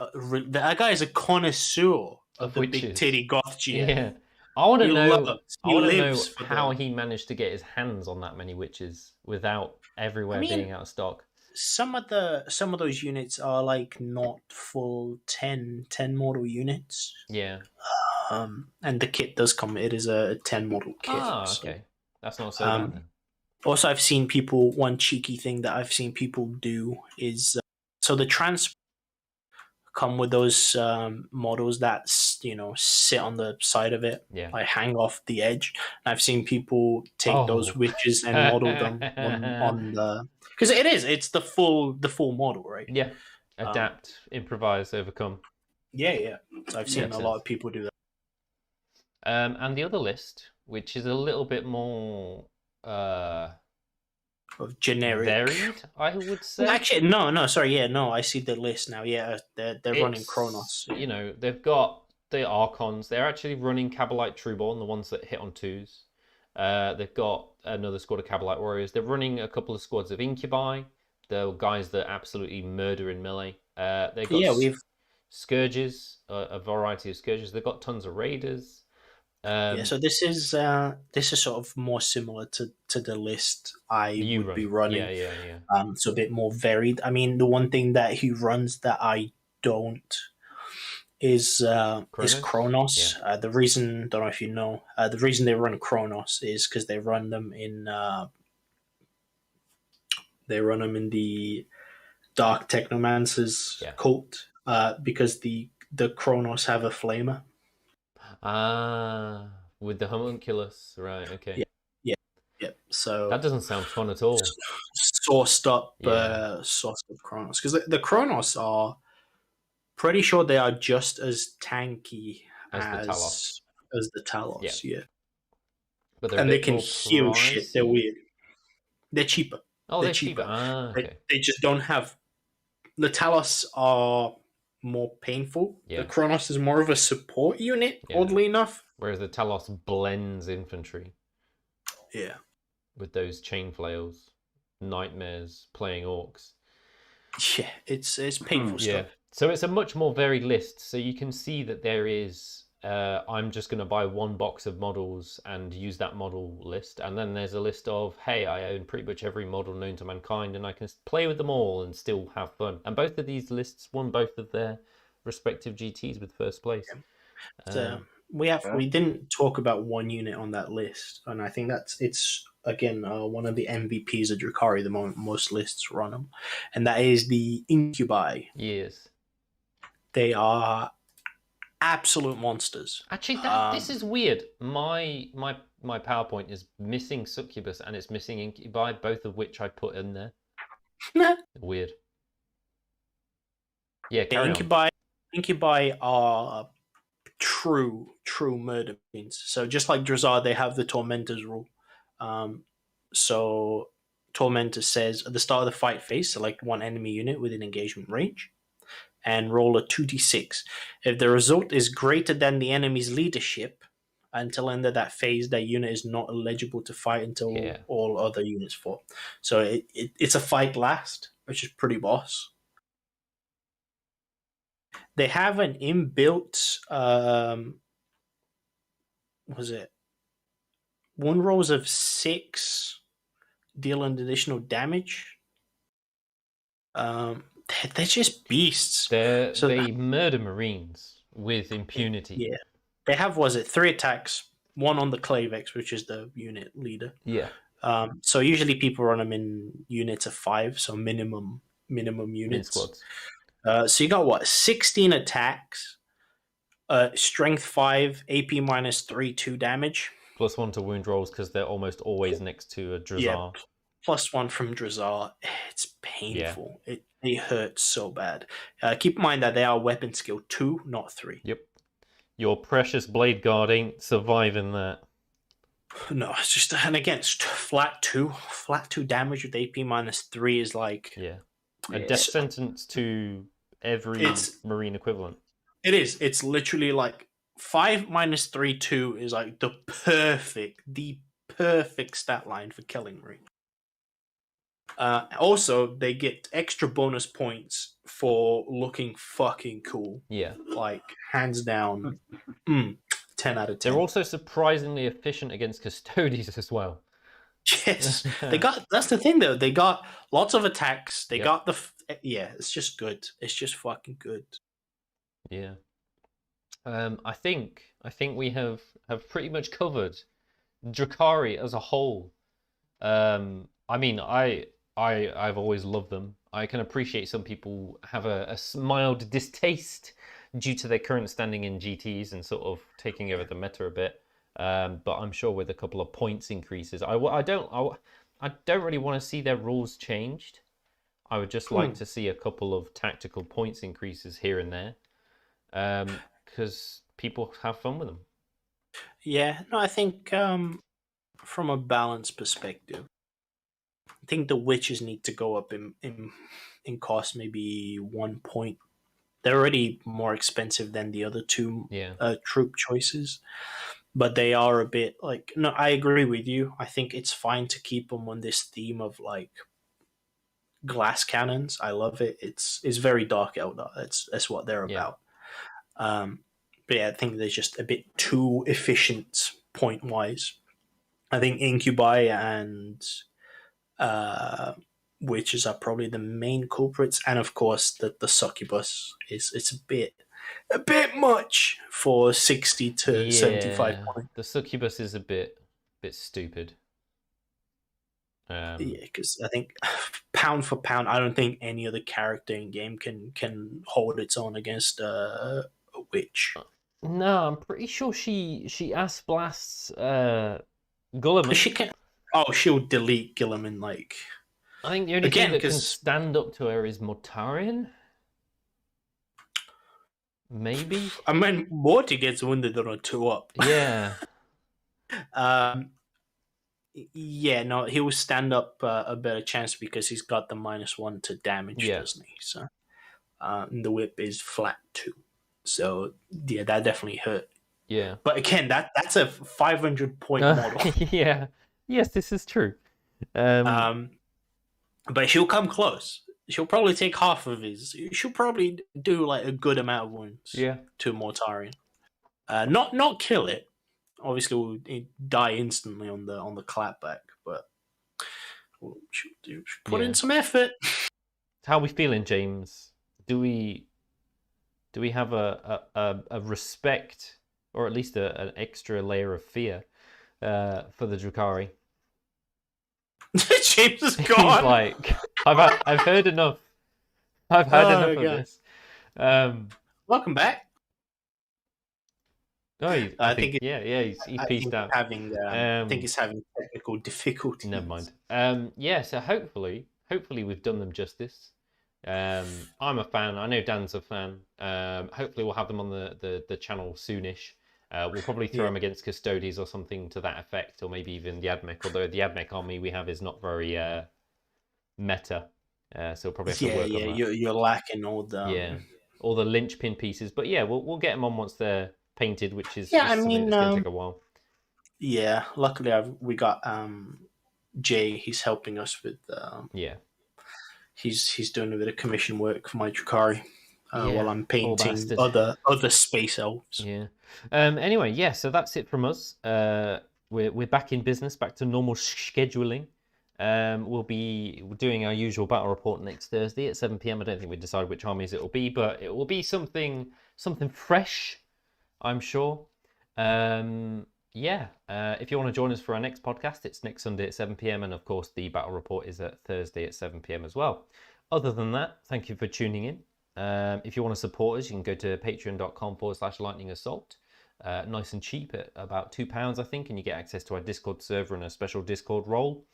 is a connoisseur of the witches. big titty goth GM. Yeah. I want to know. I want to know lives for how them. he managed to get his hands on that many witches without everywhere being out of stock. Some of those units are like not full 10 model units. Yeah. And the kit does come. It is a 10 model kit. Ah, okay. That's not so bad then. Also, I've seen people. One cheeky thing that I've seen people do is so the trans come with those models that sit on the side of it, like hang off the edge. And I've seen people take those witches and model them on the because it's the full model, right? Yeah, adapt, improvise, overcome. Yeah. So I've seen a lot of people do that. And the other list, which is a little bit more of generic, varied, I would say. Actually, no, sorry, I see the list now. Yeah, they're running Kronos. You know, they've got the Archons. They're actually running Kabalite Trueborn, the ones that hit on 2s. They've got another squad of Kabalite Warriors. They're running a couple of squads of Incubi, the guys that absolutely murder in melee. They've got Scourges, a variety of Scourges. They've got tons of Raiders. So this is sort of more similar to the list I would be running. Yeah. So a bit more varied. I mean, the one thing that he runs that I don't is Kronos. Yeah. The reason, don't know if you know, the reason they run Kronos is because they run them in the Dark Technomancer's cult because the Kronos have a flamer. With the homunculus, right? Okay. Yeah. So that doesn't sound fun at all. Sourced up Kronos, because the Kronos are pretty sure they are just as tanky as the Talos. Yeah. But they can heal shit. They're weird. They're cheaper. Oh, they're cheaper. Okay. They just don't have. The Talos are more painful. The Kronos is more of a support unit, oddly enough. Whereas the Talos blends infantry. Yeah. With those chain flails, nightmares, playing orcs. Yeah, it's painful stuff. So it's a much more varied list. So you can see that there is. I'm just going to buy 1 box of models and use that model list. And then there's a list of, hey, I own pretty much every model known to mankind and I can play with them all and still have fun. And both of these lists won both of their respective GTs with first place. So we didn't talk about one unit on that list. And I think it's again, one of the MVPs of Drukhari at the moment. Most lists run them, and that is the Incubi. Yes. They are absolute monsters. Actually, this is weird. My PowerPoint is missing Succubus and it's missing Incubi, both of which I put in there. Weird. Yeah, carry on. Incubi are true murder machines. So just like Drazar, they have the Tormentors Rule. So Tormentor says at the start of the fight phase, select one enemy unit within engagement range and roll a 2d6. If the result is greater than the enemy's leadership, until end of that phase, that unit is not eligible to fight until all other units fall. So it's a fight last, which is pretty boss. They have an inbuilt, wound rolls of 6 deal an additional damage. They're just beasts. They murder Marines with impunity. Yeah. They have, 3 attacks, 1 on the Clavex, which is the unit leader. Yeah. So usually people run them in units of 5, so minimum units. Squads. So you got 16 attacks, strength 5, AP -3, 2 damage. +1 to wound rolls because they're almost always next to a Drazar. Yeah, +1 from Drazar. It's painful. Yeah. It hurts so bad. Keep in mind that they are weapon skill 2, not 3. Yep. Your precious blade guard ain't surviving that. No, it's just, and again, it's flat 2 damage with AP -3 is like a death sentence to every Marine equivalent. It is. It's literally like 5 -3, 2 is like the perfect stat line for killing Marine. Also, they get extra bonus points for looking fucking cool. Yeah. Like, hands down, 10 out of 10. They're also surprisingly efficient against Custodies as well. Yes. That's the thing, though. They got lots of attacks. They got it's just good. It's just fucking good. Yeah. I think we have pretty much covered Drukhari as a whole. I mean, I've always loved them. I can appreciate some people have a mild distaste due to their current standing in GTs and sort of taking over the meta a bit. But I'm sure with a couple of points increases, I don't really want to see their rules changed. I would just like to see a couple of tactical points increases here and there, because people have fun with them. Yeah, no, I think from a balance perspective, I think the witches need to go up in cost, maybe 1 point. They're already more expensive than the other 2 troop choices, but they are a bit like, no, I agree with you. I think it's fine to keep them on this theme of like glass cannons. I love it. It's very Dark Eldar. That's what they're about. But yeah, I think they're just a bit too efficient point wise. I think Incubi and witches are probably the main culprits, and of course the succubus it's a bit much for 60 to 75 points. The succubus is a bit stupid. Because I think pound for pound, I don't think any other character in game can hold its own against a witch. No, I'm pretty sure she ass blasts Guilliman. She can. Oh, she'll delete Guilliman. Like, I think the only thing that can stand up to her is Mortarion. Maybe. I mean, Morty gets wounded on a 2-up. Yeah. Yeah, no, he will stand up a better chance because he's got the -1 to damage, doesn't he? So, the whip is flat 2. So, yeah, that definitely hurt. Yeah. But again, that's a 500-point model. Yeah. Yes, this is true. But she'll come close. She'll probably take half of his. She'll probably do like a good amount of wounds. To Mortarion. Not kill it. Obviously, will die instantly on the clapback, but she'll put in some effort. How are we feeling, James? Do we have a respect, or at least an extra layer of fear, for the Drukhari? James is He's gone. like, I've heard enough. I've heard Oh, enough of God. this. Welcome back. No, I think he's peaced out. I think he's having technical difficulties. Never mind. So hopefully we've done them justice. I'm a fan. I know Dan's a fan. Hopefully we'll have them on the channel soonish. We'll probably throw them against Custodes or something to that effect, or maybe even the Admech. Although the Admech army we have is not very meta, so we'll probably have to work on that. You're lacking all the all the linchpin pieces. But yeah, we'll get them on once they're painted, which is I something mean, that's going to take a while. Yeah, luckily we got Jay. He's helping us with. He's doing a bit of commission work for my Drukhari while I'm painting other space elves. Yeah. Anyway, so that's it from us. We're back in business, back to normal scheduling. We'll be doing our usual battle report next Thursday at 7 p.m. I don't think we decided which armies it will be, but it will be something fresh, I'm sure. If you want to join us for our next podcast, it's next Sunday at 7 p.m. And of course, the battle report is at Thursday at 7 p.m. as well. Other than that, thank you for tuning in. If you want to support us, you can go to patreon.com/lightning assault. Nice and cheap at about £2, I think, and you get access to our Discord server and a special Discord role.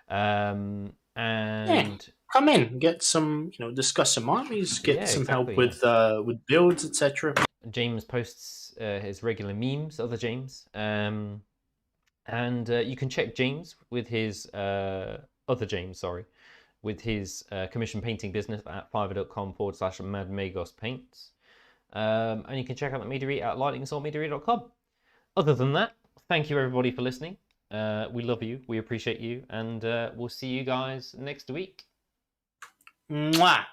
And come in, get some, discuss some armies, get some help with builds, etc. James posts his regular memes, other James, and you can check James with his other James, with his commission painting business at fiverr.com/madmagospaints. And you can check out the Media at lightningassaultmedia.com. Other than that, thank you everybody for listening. We love you, we appreciate you, and we'll see you guys next week. Mwah!